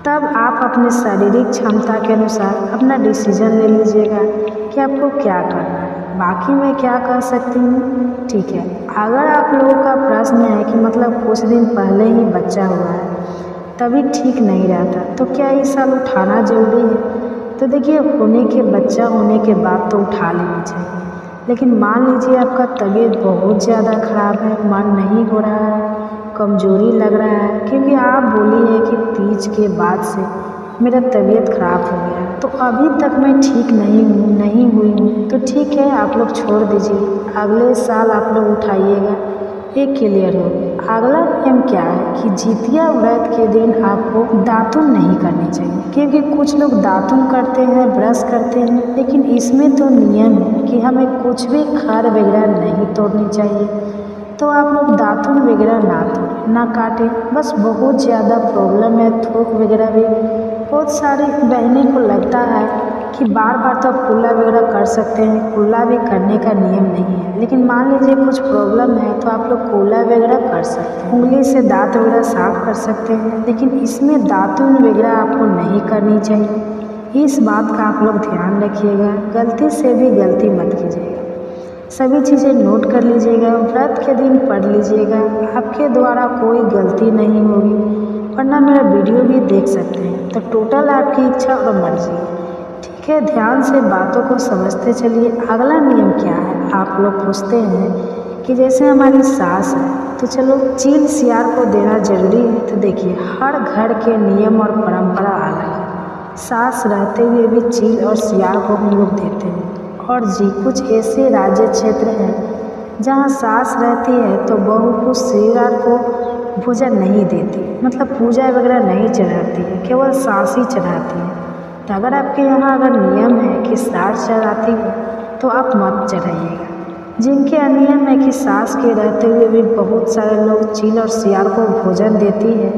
तब आप अपने शारीरिक क्षमता के अनुसार अपना डिसीजन ले लीजिएगा कि आपको क्या करना है। बाकी मैं क्या कर सकती हूँ, ठीक है। अगर आप लोगों का प्रश्न है कि मतलब कुछ दिन पहले ही बच्चा हुआ है तभी ठीक नहीं रहता, तो क्या इस साल उठाना ज़रूरी है? तो देखिए, बच्चा होने के बाद तो उठा लेनी चाहिए। लेकिन मान लीजिए आपका तबीयत बहुत ज़्यादा ख़राब है, मन नहीं हो रहा है, कमज़ोरी लग रहा है, क्योंकि आप बोली है कि तीज के बाद से मेरा तबीयत ख़राब हो गया, तो अभी तक मैं ठीक नहीं हुई हूँ, तो ठीक है, आप लोग छोड़ दीजिए। अगले साल आप लोग उठाइएगा। एक क्लियर हो गया। अगला नियम क्या है कि जितिया व्रत के दिन आपको दातुन नहीं करनी चाहिए, क्योंकि कुछ लोग दातुन करते हैं, ब्रश करते हैं, लेकिन इसमें तो नियम है कि हमें कुछ भी खार वगैरह नहीं तोड़नी चाहिए। तो आप लोग दातुन वगैरह ना काटें। बस बहुत ज़्यादा प्रॉब्लम है, थूक वगैरह भी बहुत सारी बहनें को लगता है कि बार बार तो आप कुल्ला वगैरह कर सकते हैं, कुल्ला भी करने का नियम नहीं है। लेकिन मान लीजिए कुछ प्रॉब्लम है तो आप लोग कुल्ला वगैरह कर सकते हैं, उंगली से दांत वगैरह साफ कर सकते हैं, लेकिन इसमें दातुन वगैरह आपको नहीं करनी चाहिए। इस बात का आप लोग ध्यान रखिएगा, गलती से भी गलती मत कीजिएगा। सभी चीज़ें नोट कर लीजिएगा, व्रत के दिन पढ़ लीजिएगा, आपके द्वारा कोई गलती नहीं होगी, वरना मेरा वीडियो भी देख सकते हैं। तो टोटल आपकी इच्छा और मर्जी है, ठीक क्या ध्यान से बातों को समझते चलिए। अगला नियम क्या है, आप लोग पूछते हैं कि जैसे हमारी सास है तो चलो चील सियार को देना जरूरी है। तो देखिए हर घर के नियम और परंपरा अलग है। सास रहते हुए भी चील और सियार को हम लोग देते हैं। और जी कुछ ऐसे राज्य क्षेत्र हैं जहाँ सास रहती है तो बहू को सियार को भोजन नहीं देती, मतलब पूजा वगैरह नहीं चढ़ाती है, केवल सास ही चढ़ाती है। तो अगर आपके यहाँ अगर नियम है कि सास चढ़ाती है तो आप मत चढ़ाइएगा। जिनके यहाँ नियम है कि सास के रहते हुए भी बहुत सारे लोग चील और सियार को भोजन देती है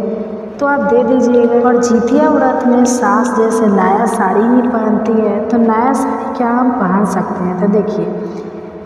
तो आप दे दीजिएगा। और जितिया व्रत में सास जैसे नया साड़ी ही पहनती है तो नया साड़ी क्या हम पहन सकते हैं। तो देखिए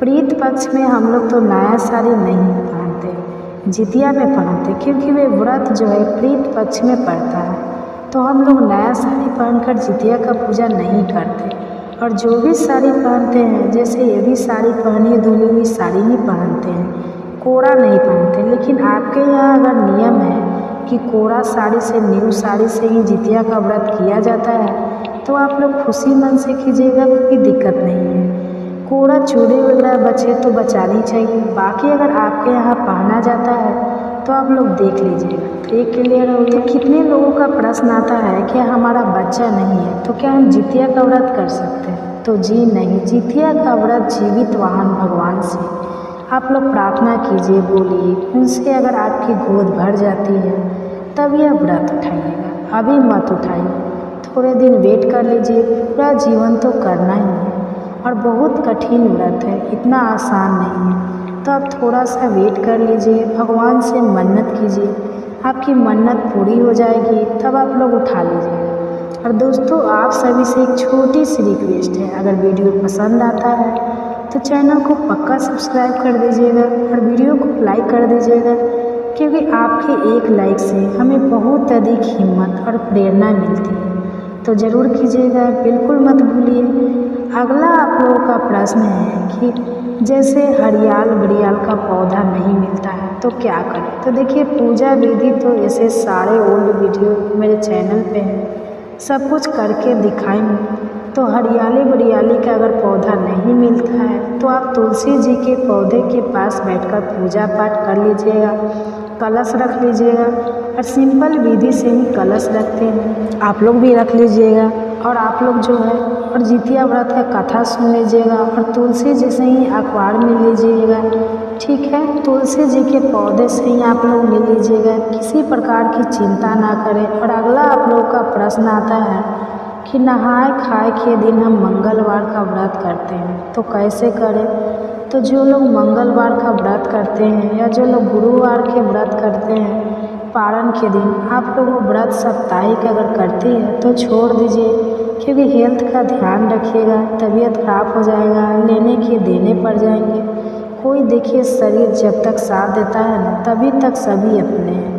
प्रीत पक्ष में हम लोग तो नया साड़ी नहीं पहनते, जितिया में पहनते, क्योंकि वे व्रत जो है प्रीत पक्ष में पड़ता है। तो हम लोग नया साड़ी पहनकर जितिया का पूजा नहीं करते। और जो भी साड़ी पहनते हैं, जैसे ये भी साड़ी पहनी धुली हुई साड़ी ही पहनते हैं, कोड़ा नहीं पहनते। लेकिन आपके यहाँ अगर नियम है कि कोड़ा साड़ी से न्यू साड़ी से ही जितिया का व्रत किया जाता है तो आप लोग खुशी मन से कीजिएगा, कोई दिक्कत नहीं है। कोड़ा चूड़ी वगैरह बचे तो बचानी चाहिए। बाकी अगर आपके यहाँ पहना जाता है तो आप लोग देख लीजिएगा। तो ये क्लियर हो गया। कितने लोगों का प्रश्न आता है कि हमारा बच्चा नहीं है तो क्या हम जितिया का व्रत कर सकते हैं। तो जी नहीं, जितिया का व्रत जीवित वाहन भगवान से आप लोग प्रार्थना कीजिए, बोलिए उनसे। अगर आपकी गोद भर जाती है तब यह व्रत उठाइएगा, अभी मत उठाइए, थोड़े दिन वेट कर लीजिए। पूरा जीवन तो करना ही है और बहुत कठिन व्रत है, इतना आसान नहीं है। तो आप थोड़ा सा वेट कर लीजिए, भगवान से मन्नत कीजिए, आपकी मन्नत पूरी हो जाएगी तब आप लोग उठा लीजिएगा। और दोस्तों आप सभी से एक छोटी सी रिक्वेस्ट है, अगर वीडियो पसंद आता है तो चैनल को पक्का सब्सक्राइब कर दीजिएगा और वीडियो को लाइक कर दीजिएगा, क्योंकि आपके एक लाइक से हमें बहुत अधिक हिम्मत और प्रेरणा मिलती है। तो ज़रूर कीजिएगा, बिल्कुल मत भूलिए। अगला आप लोगों का प्रश्न है कि जैसे हरियाल बरियाल का पौधा नहीं मिलता है तो क्या करें। तो देखिए पूजा विधि तो ऐसे सारे ओल्ड वीडियो मेरे चैनल पे हैं, सब कुछ करके दिखाएंगे। तो हरियाली बरियाली का अगर पौधा नहीं मिलता है तो आप तुलसी जी के पौधे के पास बैठकर पूजा पाठ कर लीजिएगा, कलश रख लीजिएगा। और सिंपल विधि से ही कलश रखते हैं, आप लोग भी रख लीजिएगा। और आप लोग जो है और जितिया व्रत का कथा सुन लीजिएगा और तुलसी जी से ही अखबार में लीजिएगा, ठीक है। तुलसी जी के पौधे से ही आप लोग ले लीजिएगा, किसी प्रकार की चिंता ना करें। और अगला आप लोगों का प्रश्न आता है कि नहाए खाए के दिन हम मंगलवार का व्रत करते हैं तो कैसे करें। तो जो लोग मंगलवार का व्रत करते हैं या जो लोग गुरुवार के व्रत करते हैं पारण के दिन, आप लोग वो व्रत साप्ताहिक अगर करते हैं तो छोड़ दीजिए, क्योंकि हेल्थ का ध्यान रखिएगा, तबीयत खराब हो जाएगा, लेने के देने पड़ जाएंगे। कोई देखिए शरीर जब तक साथ देता है ना तभी तक सभी अपने हैं,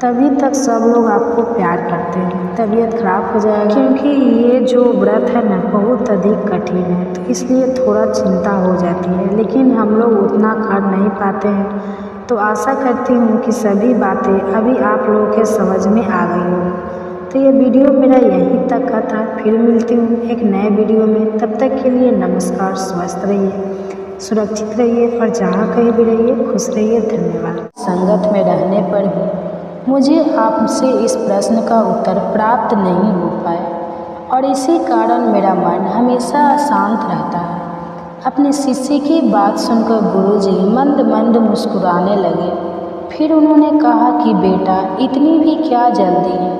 तभी तक सब लोग आपको प्यार करते हैं। तबीयत खराब हो जाएगा, क्योंकि ये जो व्रत है ना बहुत अधिक कठिन है, तो इसलिए थोड़ा चिंता हो जाती है। लेकिन हम लोग उतना कर नहीं पाते हैं। तो आशा करती हूँ कि सभी बातें अभी आप लोगों के समझ में आ गई होगी। तो ये वीडियो मेरा यहीं तक का था, फिर मिलती हूँ एक नए वीडियो में। तब तक के लिए नमस्कार, स्वस्थ रहिए, सुरक्षित रहिए और जहाँ कहीं भी रहिए खुश रहिए। धन्यवाद। संगत में रहने पर भी मुझे आपसे इस प्रश्न का उत्तर प्राप्त नहीं हो पाया और इसी कारण मेरा मन हमेशा अशांत रहता है। अपने शिष्य की बात सुनकर गुरुजी मंद मंद मुस्कुराने लगे। फिर उन्होंने कहा कि बेटा इतनी भी क्या जल्दी है,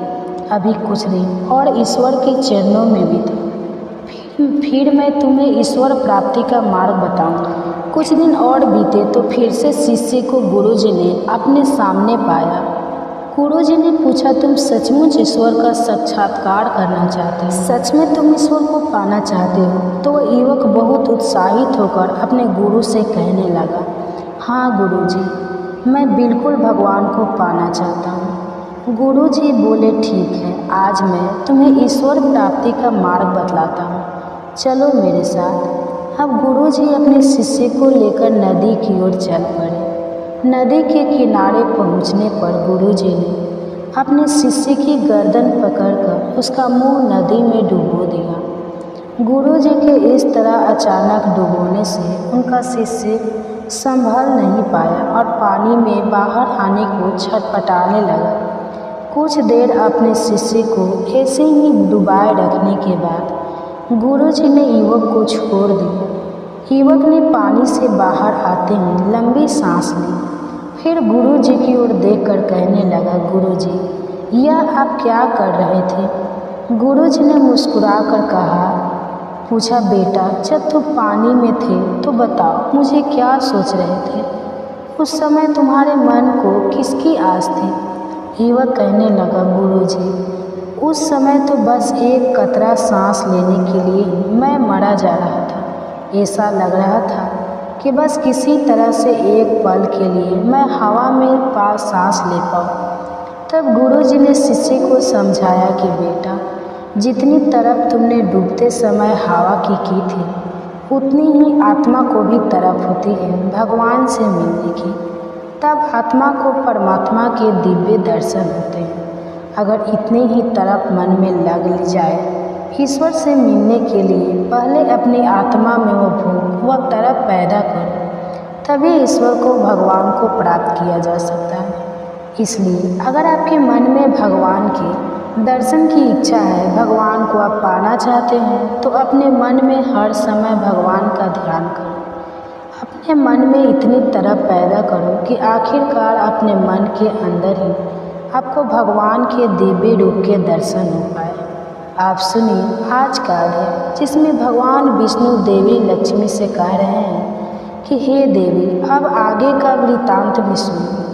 अभी कुछ दिन और ईश्वर के चरणों में भी था, फिर मैं तुम्हें ईश्वर प्राप्ति का मार्ग बताऊंगा। कुछ दिन और बीते तो फिर से शिष्य को गुरुजी ने अपने सामने पाया। गुरुजी ने पूछा, तुम सचमुच ईश्वर का साक्षात्कार करना चाहते हो? सच में तुम ईश्वर को पाना चाहते हो? तो वह युवक बहुत उत्साहित होकर अपने गुरु से कहने लगा, हाँ गुरुजी, मैं बिल्कुल भगवान को पाना चाहता हूँ। गुरुजी बोले, ठीक है, आज मैं तुम्हें ईश्वर प्राप्ति का मार्ग बतलाता हूँ, चलो मेरे साथ। अब गुरुजी अपने शिष्य को लेकर नदी की ओर चल पड़े। नदी के किनारे पहुंचने पर गुरुजी ने अपने शिष्य की गर्दन पकड़कर उसका मुंह नदी में डुबो दिया। गुरुजी के इस तरह अचानक डूबोने से उनका शिष्य संभल नहीं पाया और पानी में बाहर आने को छटपटाने लगा। कुछ देर अपने शिष्य को ऐसे ही डुबाए रखने के बाद गुरुजी ने युवक को छोड़ दिया। युवक ने पानी से बाहर आते ही लंबी सांस ली, फिर गुरुजी की ओर देखकर कहने लगा, गुरुजी, यह आप क्या कर रहे थे? गुरुजी ने मुस्कुराकर पूछा, बेटा, जब तुम पानी में थे तो बताओ मुझे क्या सोच रहे थे? उस समय तुम्हारे मन को किसकी आस थी? युवक कहने लगा, गुरुजी, उस समय तो बस एक कतरा सांस लेने के लिए मैं मरा जा रहा था। ऐसा लग रहा था कि बस किसी तरह से एक पल के लिए मैं हवा में सांस ले पाऊँ। तब गुरुजी ने शिष्य को समझाया कि बेटा, जितनी तड़प तुमने डूबते समय हवा की थी, उतनी ही आत्मा को भी तड़प होती है भगवान से मिलने की। तब आत्मा को परमात्मा के दिव्य दर्शन होते हैं। अगर इतनी ही तड़प मन में लग ली जाए ईश्वर से मिलने के लिए, पहले अपनी आत्मा में वो भूख व तड़प पैदा करो, तभी ईश्वर को, भगवान को प्राप्त किया जा सकता है। इसलिए अगर आपके मन में भगवान के दर्शन की इच्छा है, भगवान को आप पाना चाहते हैं, तो अपने मन में हर समय भगवान का ध्यान करो। अपने मन में इतनी तड़प पैदा करो कि आखिरकार अपने मन के अंदर ही आपको भगवान के दिव्य रूप के दर्शन हो पाए। आप सुनिए आज का अध्याय, जिसमें भगवान विष्णु देवी लक्ष्मी से कह रहे हैं कि हे देवी, अब आगे का वृत्तांत भी सुनो।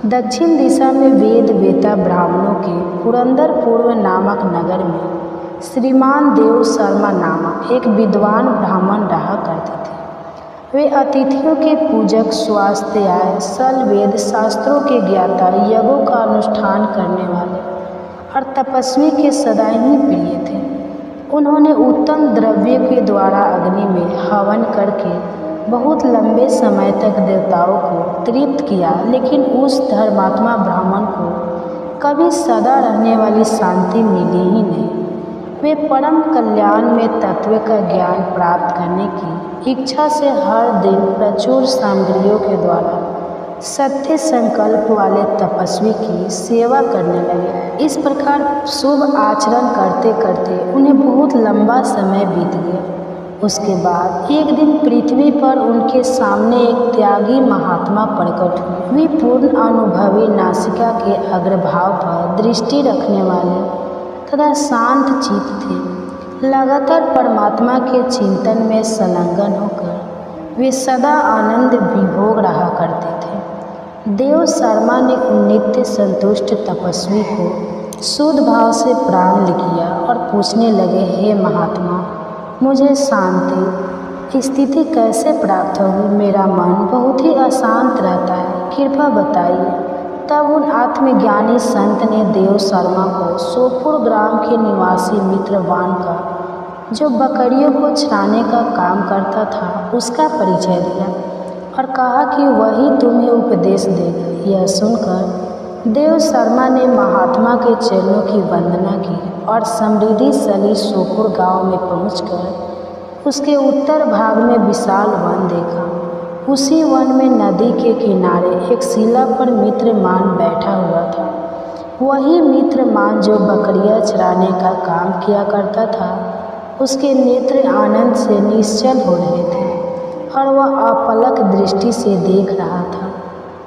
दक्षिण दिशा में वेद वेता ब्राह्मणों के पुरंदरपुर नामक नगर में श्रीमान देव शर्मा नामक एक विद्वान ब्राह्मण रहा करते थे। वे अतिथियों के पूजक, स्वास्थ्याय, सल वेद शास्त्रों के ज्ञाता, यज्ञों का अनुष्ठान करने वाले और तपस्वी के सदा ही प्रिय थे। उन्होंने उत्तम द्रव्य के द्वारा अग्नि में हवन करके बहुत लंबे समय तक देवताओं को तृप्त किया, लेकिन उस धर्मात्मा ब्राह्मण को कभी सदा रहने वाली शांति मिली ही नहीं। वे परम कल्याण में तत्व का ज्ञान प्राप्त करने की इच्छा से हर दिन प्रचुर सामग्रियों के द्वारा सत्य संकल्प वाले तपस्वी की सेवा करने लगे। इस प्रकार शुभ आचरण करते करते उन्हें बहुत लंबा समय बीत गया। उसके बाद एक दिन पृथ्वी पर उनके सामने एक त्यागी महात्मा प्रकट हुए। वे पूर्ण अनुभवी नासिका के अग्रभाव पर दृष्टि रखने वाले तथा शांत चित्त थे। लगातार परमात्मा के चिंतन में संलग्न होकर वे सदा आनंद विभोग रहा करते थे। देव शर्मा ने नित्य संतुष्ट तपस्वी को शुद्ध भाव से प्रणाम किया और पूछने लगे, हे महात्मा, मुझे शांति स्थिति कैसे प्राप्त होगी? मेरा मन बहुत ही अशांत रहता है, कृपा बताइए। तब उन आत्मज्ञानी संत ने देव शर्मा को सोपुर ग्राम के निवासी मित्रवान का, जो बकरियों को चराने का काम करता था, उसका परिचय दिया और कहा कि वही तुम्हें उपदेश देगा। यह सुनकर देव शर्मा ने महात्मा के चरणों की वंदना की और समृद्धिशाली सोपुर गांव में पहुंचकर उसके उत्तर भाग में विशाल वन देखा। उसी वन में नदी के किनारे एक शिला पर मित्रमान बैठा हुआ था। वही मित्रमान जो बकरियां चराने का काम किया करता था। उसके नेत्र आनंद से निश्चल हो रहे थे और वह अपलक दृष्टि से देख रहा था।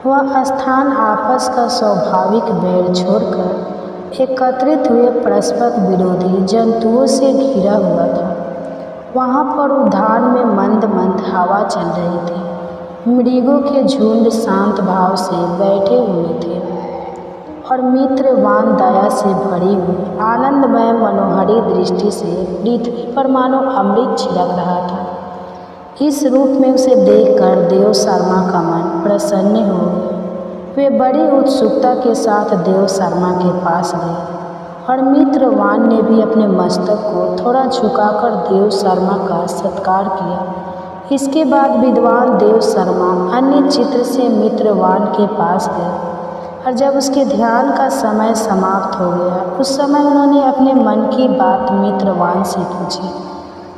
वह स्थान आपस का स्वाभाविक बैर छोड़कर एकत्रित हुए परस्पर विरोधी जंतुओं से घिरा हुआ था। वहाँ पर उद्यान में मंद मंद हवा चल रही थी। मृगों के झुंड शांत भाव से बैठे हुए थे और मित्रवान दया से भरी हुई आनंदमय मनोहरी दृष्टि से पृथ्वी पर मानो अमृत छिड़क रहा था। इस रूप में उसे देखकर देव शर्मा का मन प्रसन्न हो गया। वे बड़ी उत्सुकता के साथ देव शर्मा के पास गए और मित्रवान ने भी अपने मस्तक को थोड़ा झुकाकर देव शर्मा का सत्कार किया। इसके बाद विद्वान देव शर्मा अन्य चित्र से मित्रवान के पास गए और जब उसके ध्यान का समय समाप्त हो गया, उस समय उन्होंने अपने मन की बात मित्रवान से पूछी।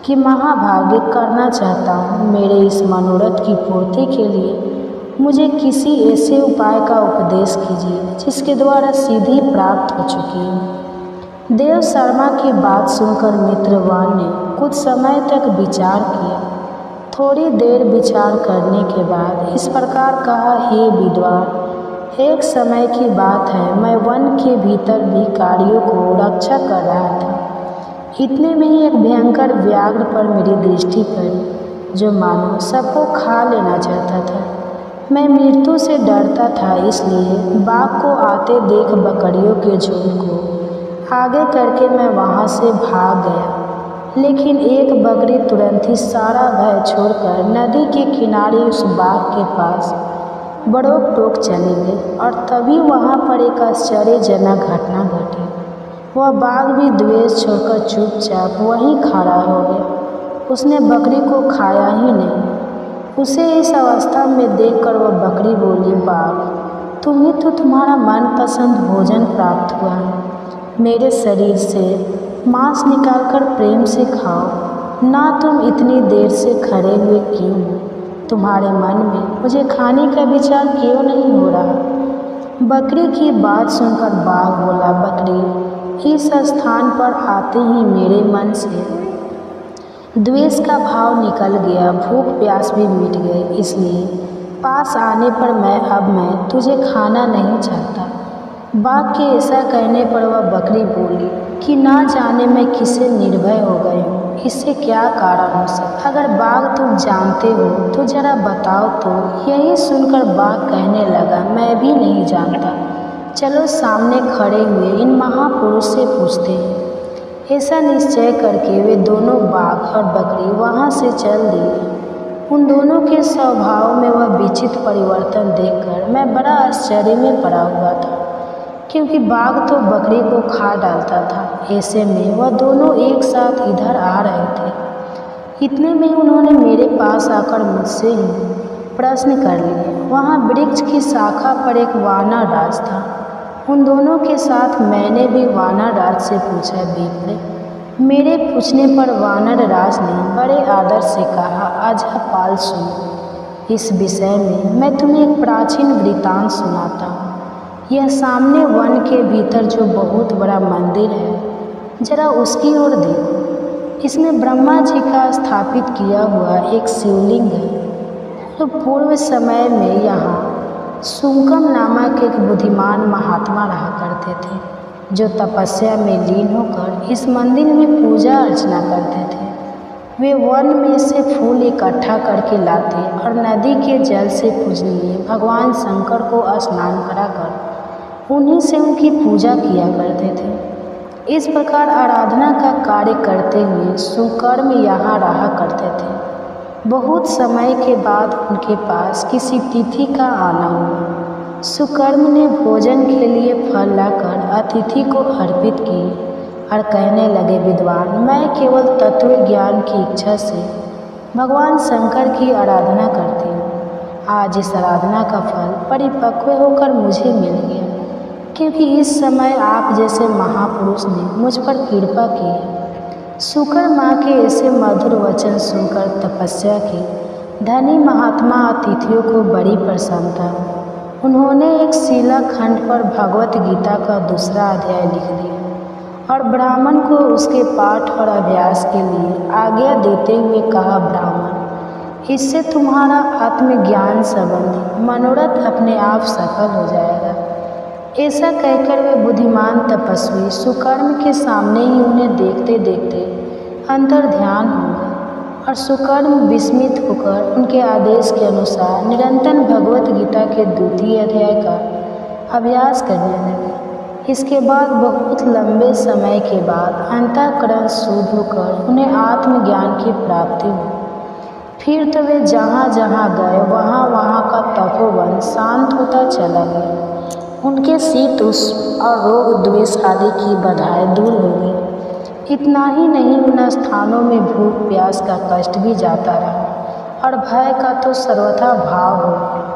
कि महाभाग्य करना चाहता हूँ। मेरे इस मनोरथ की पूर्ति के लिए मुझे किसी ऐसे उपाय का उपदेश कीजिए जिसके द्वारा सिद्धि प्राप्त हो चुकी है। देव शर्मा की बात सुनकर मित्रवान ने कुछ समय तक विचार किया। थोड़ी देर विचार करने के बाद इस प्रकार कहा, हे विद्वान, एक समय की बात है, मैं वन के भीतर भिखारियों को रक्षा कर रहा था। इतने में ही एक भयंकर व्याघ्र पर मेरी दृष्टि पड़ी जो मानो सबको खा लेना चाहता था। मैं मृत्यु से डरता था, इसलिए बाघ को आते देख बकरियों के झुंड को आगे करके मैं वहाँ से भाग गया। लेकिन एक बकरी तुरंत ही सारा भय छोड़कर नदी के किनारे उस बाघ के पास बड़ोक टोक चली गई और तभी वहाँ पर एक आश्चर्यजनक घटना घटी। वह बाघ भी द्वेष छोड़कर चुपचाप वहीं खड़ा हो गया। उसने बकरी को खाया ही नहीं। उसे इस अवस्था में देखकर वह बकरी बोली, बाघ, तुम्हें तो तुम्हारा मनपसंद भोजन प्राप्त हुआ है। मेरे शरीर से मांस निकालकर प्रेम से खाओ ना। तुम इतनी देर से खड़े हुए क्यों हो? तुम्हारे मन में मुझे खाने का विचार क्यों नहीं हो रहा? बकरी की बात सुनकर बाघ बोला, बकरी, इस स्थान पर आते ही मेरे मन से द्वेष का भाव निकल गया, भूख प्यास भी मिट गई। इसलिए पास आने पर मैं तुझे खाना नहीं चाहता। बाघ के ऐसा कहने पर वह बकरी बोली कि ना जाने मैं किससे निर्भय हो गई हूँ। इससे क्या कारण हो सकता? अगर बाघ तुम जानते हो तो जरा बताओ तो। यही सुनकर बाघ कहने लगा, मैं भी नहीं जानता। चलो सामने खड़े हुए इन महापुरुष से पूछते हैं। ऐसा निश्चय करके वे दोनों बाघ और बकरी वहाँ से चल दिए। उन दोनों के स्वभाव में वह विचित्र परिवर्तन देखकर मैं बड़ा आश्चर्य में पड़ा हुआ था, क्योंकि बाघ तो बकरी को खा डालता था। ऐसे में वह दोनों एक साथ इधर आ रहे थे। इतने में उन्होंने मेरे पास आकर मुझसे ही प्रश्न कर लिए। वहाँ वृक्ष की शाखा पर एक वानर राज था। उन दोनों के साथ मैंने भी वानर राज से पूछा, बेटे। मेरे पूछने पर वानर राज ने बड़े आदर से कहा, अजहपाल सुनो, इस विषय में मैं तुम्हें एक प्राचीन वृत्तांत सुनाता हूँ। यह सामने वन के भीतर जो बहुत बड़ा मंदिर है, जरा उसकी ओर देखो। इसमें ब्रह्मा जी का स्थापित किया हुआ एक शिवलिंग है। तो पूर्व समय में यहाँ सुंकम नामक एक बुद्धिमान महात्मा रहा करते थे, जो तपस्या में लीन होकर इस मंदिर में पूजा अर्चना करते थे। वे वन में से फूल इकट्ठा करके लाते और नदी के जल से पूजनीय भगवान शंकर को स्नान कराकर उन्हीं से उनकी पूजा किया करते थे। इस प्रकार आराधना का कार्य करते हुए सुकर्म यहाँ रहा करते थे। बहुत समय के बाद उनके पास किसी तिथि का आना हुआ। सुकर्म ने भोजन के लिए फल लाकर अतिथि को अर्पित किए और कहने लगे, विद्वान, मैं केवल तत्व ज्ञान की इच्छा से भगवान शंकर की आराधना करती हूँ। आज इस आराधना का फल परिपक्व होकर मुझे मिल गया, क्योंकि इस समय आप जैसे महापुरुष ने मुझ पर कृपा की है। शुक्र माँ के ऐसे मधुर वचन सुनकर तपस्या की धनी महात्मा अतिथियों को बड़ी प्रसन्नता। उन्होंने एक शिलाखंड पर भगवत गीता का दूसरा अध्याय लिख दिया और ब्राह्मण को उसके पाठ और अभ्यास के लिए आज्ञा देते हुए कहा, ब्राह्मण, इससे तुम्हारा आत्मज्ञान संबंधी मनोरथ अपने आप सफल हो जाएगा। ऐसा कहकर वे बुद्धिमान तपस्वी सुकर्म के सामने ही उन्हें देखते देखते अंतर ध्यान हो गए और सुकर्म विस्मित होकर उनके आदेश के अनुसार निरंतर भगवत गीता के द्वितीय अध्याय का अभ्यास करने लगे। इसके बाद बहुत लंबे समय के बाद अंतःकरण शुद्ध होकर उन्हें आत्मज्ञान की प्राप्ति हुई। फिर तो वे जहाँ जहाँ गए वहाँ वहाँ का तपोवन शांत होता चला गया। उनके शीत उष्ण और रोग द्वेष आदि की बाधाएं दूर हो गई। इतना ही नहीं, उन स्थानों में भूख प्यास का कष्ट भी जाता रहा और भय का तो सर्वथा भाव हो गया।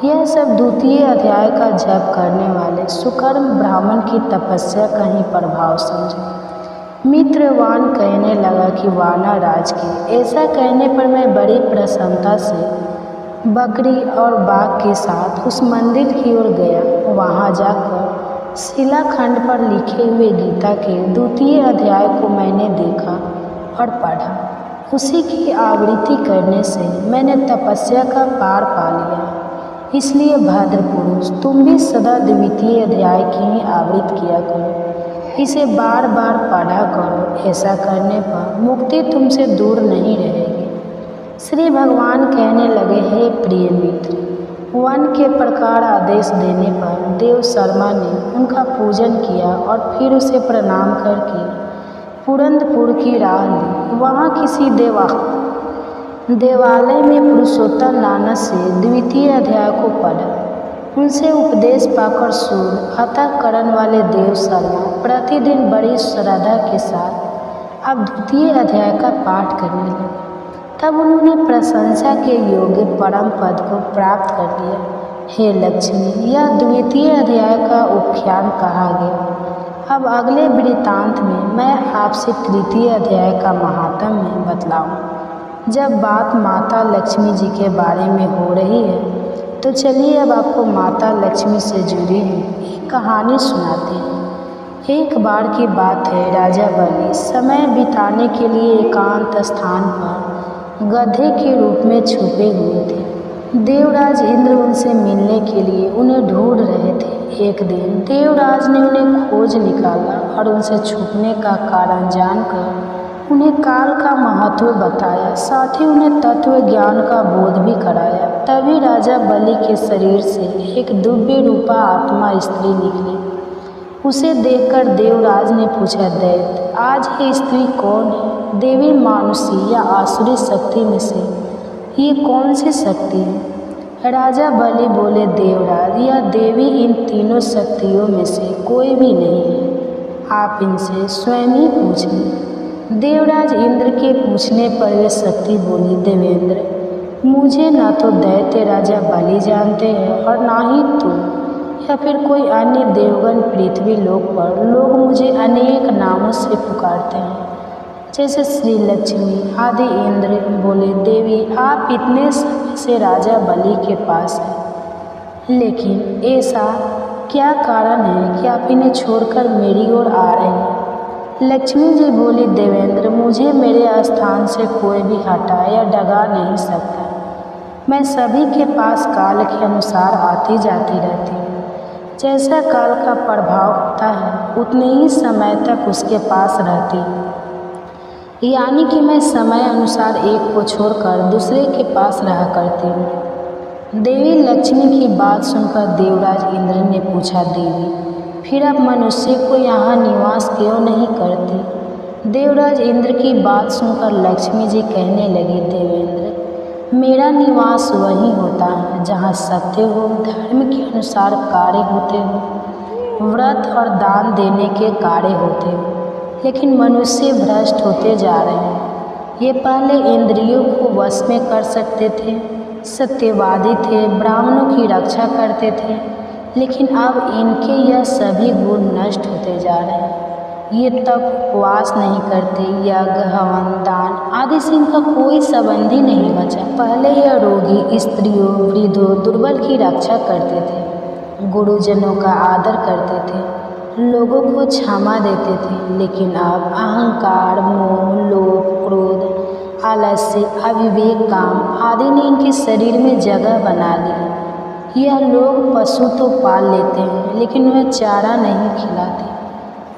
यह सब द्वितीय अध्याय का जप करने वाले सुकर्म ब्राह्मण की तपस्या का ही प्रभाव समझे। मित्रवान कहने लगा कि वानर राज की। ऐसा कहने पर मैं बड़ी प्रसन्नता से बकरी और बाघ के साथ उस मंदिर की ओर गया। वहां जाकर शिलाखंड पर लिखे हुए गीता के द्वितीय अध्याय को मैंने देखा और पढ़ा। उसी की आवृत्ति करने से मैंने तपस्या का पार पा लिया। इसलिए भद्र पुरुष, तुम भी सदा द्वितीय अध्याय की ही आवृत्ति किया करो, इसे बार बार पढ़ा करो। ऐसा करने पर मुक्ति तुमसे दूर नहीं रहेगी। श्री भगवान कहने लगे, हे प्रिय मित्र, वन के प्रकार आदेश देने पर देव शर्मा ने उनका पूजन किया और फिर उसे प्रणाम करके पुरंदपुर की राह ली। वहाँ किसी देवालय में पुरुषोत्तम नानक से द्वितीय अध्याय को पढ़ा। उनसे उपदेश पाकर शुद्ध अंतःकरण वाले देव शर्मा प्रतिदिन बड़ी श्रद्धा के साथ अब द्वितीय अध्याय का पाठ करने लगे। तब उन्होंने प्रशंसा के योग्य परम पद को प्राप्त कर लिया। हे लक्ष्मी, यह द्वितीय अध्याय का उपाख्यान कहा गया। अब अगले वृत्तांत में मैं आपसे तृतीय अध्याय का महात्म्य बतलाऊं। जब बात माता लक्ष्मी जी के बारे में हो रही है तो चलिए अब आपको माता लक्ष्मी से जुड़ी हुई एक कहानी सुनाते हैं। एक बार की बात है, राजा बलि समय बिताने के लिए एकांत स्थान पर गधे के रूप में छुपे हुए थे। देवराज इंद्र उनसे मिलने के लिए उन्हें ढूंढ रहे थे। एक दिन देवराज ने उन्हें खोज निकाला और उनसे छुपने का कारण जानकर उन्हें काल का महत्व बताया, साथ ही उन्हें तत्व ज्ञान का बोध भी कराया। तभी राजा बलि के शरीर से एक दिव्य रूपा आत्मा स्त्री निकली। उसे देखकर देवराज ने पूछा, दैत्य, आज ये स्त्री कौन है? देवी, मानुषी या आसुरी शक्ति में से ये कौन सी शक्ति है? राजा बलि बोले, देवराज, यह देवी इन तीनों शक्तियों में से कोई भी नहीं है। आप इनसे स्वयं ही पूछ लें। देवराज इंद्र के पूछने पर वे शक्ति बोली, देवेंद्र, मुझे न तो दैत्य राजा बलि जानते हैं और ना ही तू या फिर कोई अन्य देवगण। पृथ्वी लोक पर लोग मुझे अनेक नामों से पुकारते हैं, जैसे श्री लक्ष्मी आदि। इंद्र बोले, देवी, आप इतने समय से राजा बलि के पास हैं, लेकिन ऐसा क्या कारण है कि आप इन्हें छोड़कर मेरी ओर आ रहे हैं? लक्ष्मी जी बोली, देवेंद्र, मुझे मेरे स्थान से कोई भी हटा या डगा नहीं सकता। मैं सभी के पास काल के अनुसार आती जाती रहती हूँ। जैसा काल का प्रभाव होता है उतने ही समय तक उसके पास रहती हूँ। यानी कि मैं समय अनुसार एक को छोड़कर दूसरे के पास रहा करती हूँ। देवी लक्ष्मी की बात सुनकर देवराज इंद्र ने पूछा, देवी, फिर आप मनुष्य को यहाँ निवास क्यों नहीं करती? देवराज इंद्र की बात सुनकर लक्ष्मी जी कहने लगी, देवेंद्र, मेरा निवास वहीं होता है जहाँ सत्य हो, धर्म के अनुसार कार्य होते हो, व्रत और दान देने के कार्य होते हो। लेकिन मनुष्य भ्रष्ट होते जा रहे हैं। ये पहले इंद्रियों को वश में कर सकते थे, सत्यवादी थे, ब्राह्मणों की रक्षा करते थे, लेकिन अब इनके यह सभी गुण नष्ट होते जा रहे हैं। ये तब उपवास नहीं करते, यज्ञ, हवन, दान आदि से इनका कोई संबंध ही नहीं बचा। पहले यह रोगी, स्त्रियों, वृद्धों, दुर्बल की रक्षा करते थे, गुरुजनों का आदर करते थे, लोगों को क्षमा देते थे। लेकिन अब अहंकार, मोह, लोभ, क्रोध, आलस्य, अविवेक, काम आदि ने इनके शरीर में जगह बना ली। यह लोग पशु तो पाल लेते हैं, लेकिन वह चारा नहीं खिलाते।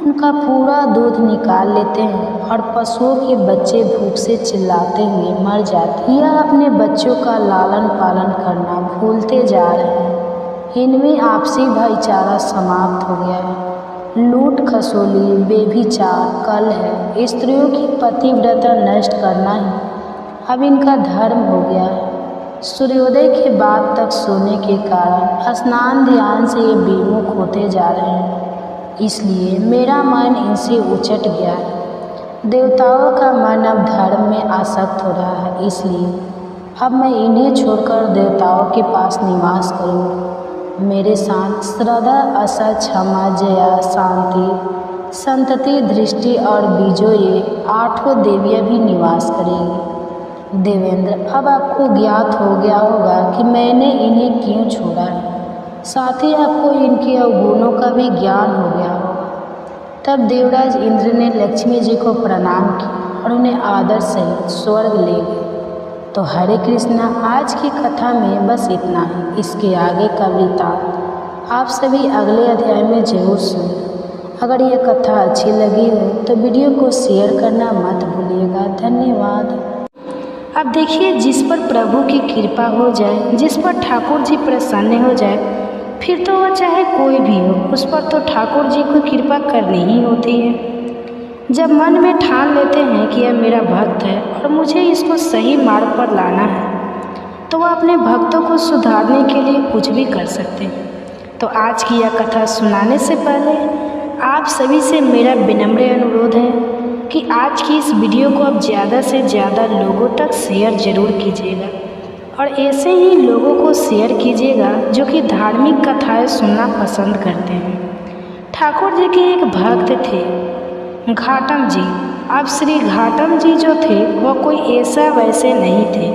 उनका पूरा दूध निकाल लेते हैं और पशुओं के बच्चे भूख से चिल्लाते हुए मर जाते हैं। यह अपने बच्चों का लालन पालन करना भूलते जा रहे हैं। इनमें आपसी भाईचारा समाप्त हो गया है। लूट खसोली, बेभिचार, कलह, स्त्रियों की पतिव्रता नष्ट करना ही अब इनका धर्म हो गया है। सूर्योदय के बाद तक सोने के कारण स्नान ध्यान से ये विमुख होते जा रहे हैं। इसलिए मेरा मन इनसे उचट गया है। देवताओं का मन अब धर्म में आसक्त हो रहा है, इसलिए अब मैं इन्हें छोड़कर देवताओं के पास निवास करूँगा। मेरे साथ श्रद्धा, आशा, क्षमा, जया, शांति, संतति, दृष्टि और बीजों ये 8 देवियाँ भी निवास करेंगी। देवेंद्र, अब आपको ज्ञात हो गया होगा कि मैंने इन्हें क्यों छोड़ा है। साथ ही आपको इनके अवगुणों का भी ज्ञान हो गया होगा। तब देवराज इंद्र ने लक्ष्मी जी को प्रणाम किया और उन्हें आदर सहित स्वर्ग ले गए। तो हरे कृष्णा, आज की कथा में बस इतना ही। इसके आगे का वृत्तांत आप सभी अगले अध्याय में जरूर सुनें। अगर यह कथा अच्छी लगी हो तो वीडियो को शेयर करना मत भूलिएगा। धन्यवाद। अब देखिए, जिस पर प्रभु की कृपा हो जाए, जिस पर ठाकुर जी प्रसन्न हो जाए, फिर तो वह चाहे कोई भी हो, उस पर तो ठाकुर जी को कृपा करनी ही होती है। जब मन में ठान लेते हैं कि यह मेरा भक्त है और मुझे इसको सही मार्ग पर लाना है, तो वह अपने भक्तों को सुधारने के लिए कुछ भी कर सकते हैं। तो आज की यह कथा सुनाने से पहले आप सभी से मेरा विनम्र अनुरोध है कि आज की इस वीडियो को आप ज़्यादा से ज़्यादा लोगों तक शेयर ज़रूर कीजिएगा और ऐसे ही लोगों को शेयर कीजिएगा जो कि धार्मिक कथाएं सुनना पसंद करते हैं। ठाकुर जी के एक भक्त थे घाटम जी। अब श्री घाटम जी जो थे वह कोई ऐसा वैसे नहीं थे,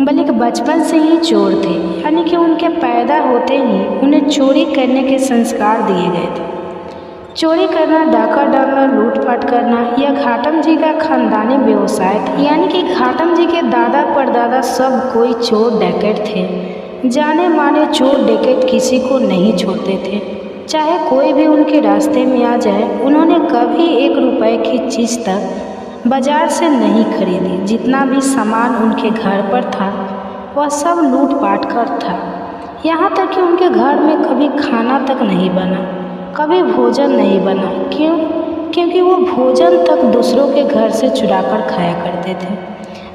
बल्कि बचपन से ही चोर थे। यानी कि उनके पैदा होते ही उन्हें चोरी करने के संस्कार दिए गए थे। चोरी करना, डाका डालना, लूटपाट करना यह घाटम जी का खानदानी व्यवसाय था। यानी कि घाटम जी के दादा परदादा सब कोई चोर डकैत थे। जाने माने चोर डकैत किसी को नहीं छोड़ते थे, चाहे कोई भी उनके रास्ते में आ जाए। उन्होंने कभी 1 रुपए की चीज़ तक बाजार से नहीं खरीदी। जितना भी सामान उनके घर पर था वह सब लूटपाट कर था। यहाँ तक कि उनके घर में कभी खाना तक नहीं बना, कभी भोजन नहीं बना। क्यों? क्योंकि वो भोजन तक दूसरों के घर से चुरा कर खाया करते थे।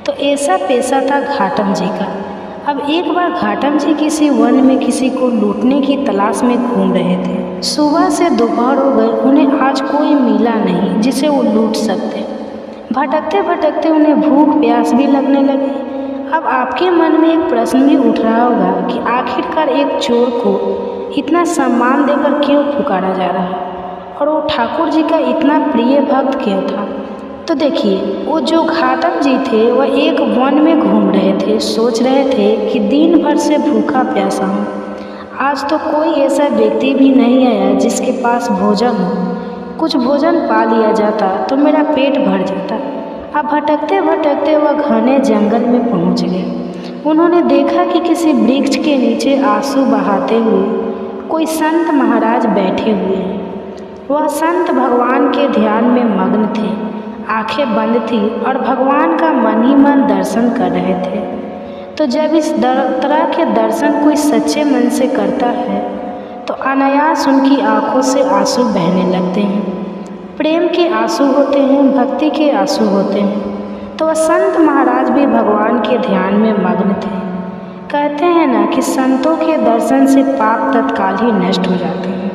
तो ऐसा पेशा था घाटम जी का। अब एक बार घाटम जी किसी वन में किसी को लूटने की तलाश में घूम रहे थे। सुबह से दोपहर हो गए, उन्हें आज कोई मिला नहीं जिसे वो लूट सकते। भटकते भटकते उन्हें भूख प्यास भी लगने लगी। अब आपके मन में एक प्रश्न भी उठ रहा होगा कि आखिरकार एक चोर को इतना सम्मान देकर क्यों पुकारा जा रहा है और वो ठाकुर जी का इतना प्रिय भक्त क्यों था। तो देखिए, वो जो घाटम जी थे वह एक वन में घूम रहे थे। सोच रहे थे कि दिन भर से भूखा प्यासा हूँ, आज तो कोई ऐसा व्यक्ति भी नहीं आया जिसके पास भोजन हो। कुछ भोजन पा लिया जाता तो मेरा पेट भर जाता। अब भटकते भटकते वह घने जंगल में पहुँच गए। उन्होंने देखा कि किसी वृक्ष के नीचे आंसू बहाते हुए कोई संत महाराज बैठे हुए हैं। वह संत भगवान के ध्यान में मग्न थे, आंखें बंद थी और भगवान का मन ही मन दर्शन कर रहे थे। तो जब इस तरह के दर्शन कोई सच्चे मन से करता है तो अनायास उनकी आंखों से आंसू बहने लगते हैं। प्रेम के आंसू होते हैं, भक्ति के आंसू होते हैं। तो वह संत महाराज भी भगवान के ध्यान में मग्न थे। कहते हैं ना कि संतों के दर्शन से पाप तत्काल ही नष्ट हो जाते हैं।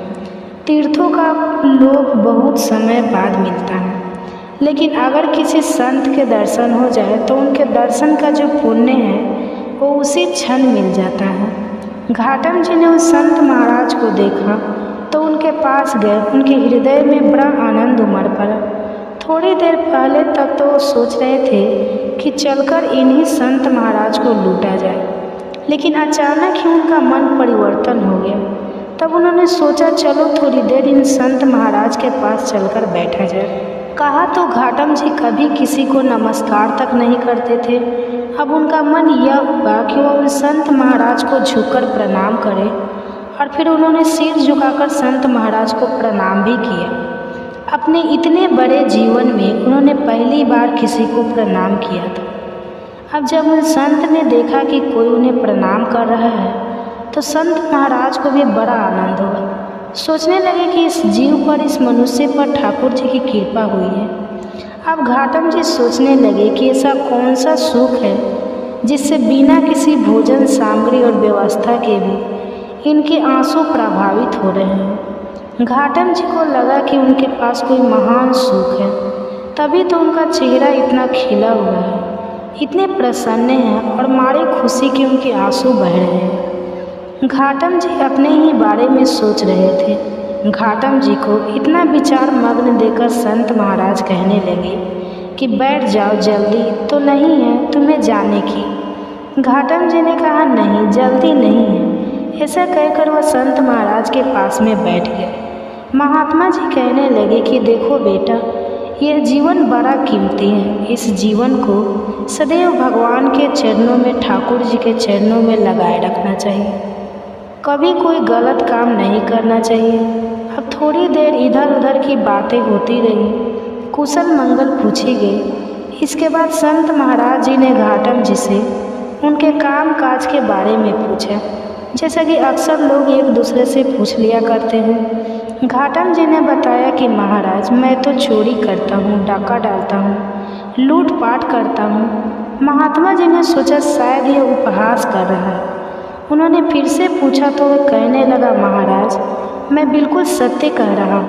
तीर्थों का लोभ बहुत समय बाद मिलता है, लेकिन अगर किसी संत के दर्शन हो जाए तो उनके दर्शन का जो पुण्य है वो उसी क्षण मिल जाता है। घाटम जी ने उस संत महाराज को देखा तो उनके पास गए। उनके हृदय में बड़ा आनंद उमड़ पड़ा। थोड़ी देर पहले तक तो वो सोच रहे थे कि चलकर इन्हीं संत महाराज को लूटा जाए, लेकिन अचानक ही उनका मन परिवर्तन हो गया। तब उन्होंने सोचा, चलो थोड़ी देर इन संत महाराज के पास चलकर बैठा जाए। कहा तो घाटम जी कभी किसी को नमस्कार तक नहीं करते थे। अब उनका मन यह हुआ कि वह उन संत महाराज को झुककर प्रणाम करें और फिर उन्होंने सिर झुकाकर संत महाराज को प्रणाम भी किया। अपने इतने बड़े जीवन में उन्होंने पहली बार किसी को प्रणाम किया था। अब जब उन संत ने देखा कि कोई उन्हें प्रणाम कर रहा है तो संत महाराज को भी बड़ा आनंद हुआ। सोचने लगे कि इस जीव पर, इस मनुष्य पर ठाकुर जी की कृपा हुई है। अब घाटम जी सोचने लगे कि ऐसा कौन सा सुख है जिससे बिना किसी भोजन सामग्री और व्यवस्था के भी इनके आंसू प्रभावित हो रहे हैं। घाटम जी को लगा कि उनके पास कोई महान सुख है, तभी तो उनका चेहरा इतना खिला हुआ है, इतने प्रसन्न हैं और मारे खुशी के उनके आंसू बह रहे हैं। घाटम जी अपने ही बारे में सोच रहे थे घाटम जी को इतना विचार मग्न देखकर संत महाराज कहने लगे कि बैठ जाओ, जल्दी तो नहीं है तुम्हें जाने की। घाटम जी ने कहा, नहीं जल्दी नहीं है। ऐसा कहकर वह संत महाराज के पास में बैठ गए। महात्मा जी कहने लगे कि देखो बेटा, यह जीवन बड़ा कीमती है। इस जीवन को सदैव भगवान के चरणों में, ठाकुर जी के चरणों में लगाए रखना चाहिए। कभी कोई गलत काम नहीं करना चाहिए। अब थोड़ी देर इधर उधर की बातें होती रही, कुशल मंगल पूछी गई। इसके बाद संत महाराज जी ने घाटम जी से उनके काम काज के बारे में पूछा, जैसा कि अक्सर लोग एक दूसरे से पूछ लिया करते हैं। घाटम जी ने बताया कि महाराज, मैं तो चोरी करता हूँ, डाका डालता हूँ, लूटपाट करता हूँ। महात्मा जी ने सोचा शायद यह उपहास कर रहा है। उन्होंने फिर से पूछा तो वह कहने लगा, महाराज मैं बिल्कुल सत्य कह रहा हूँ।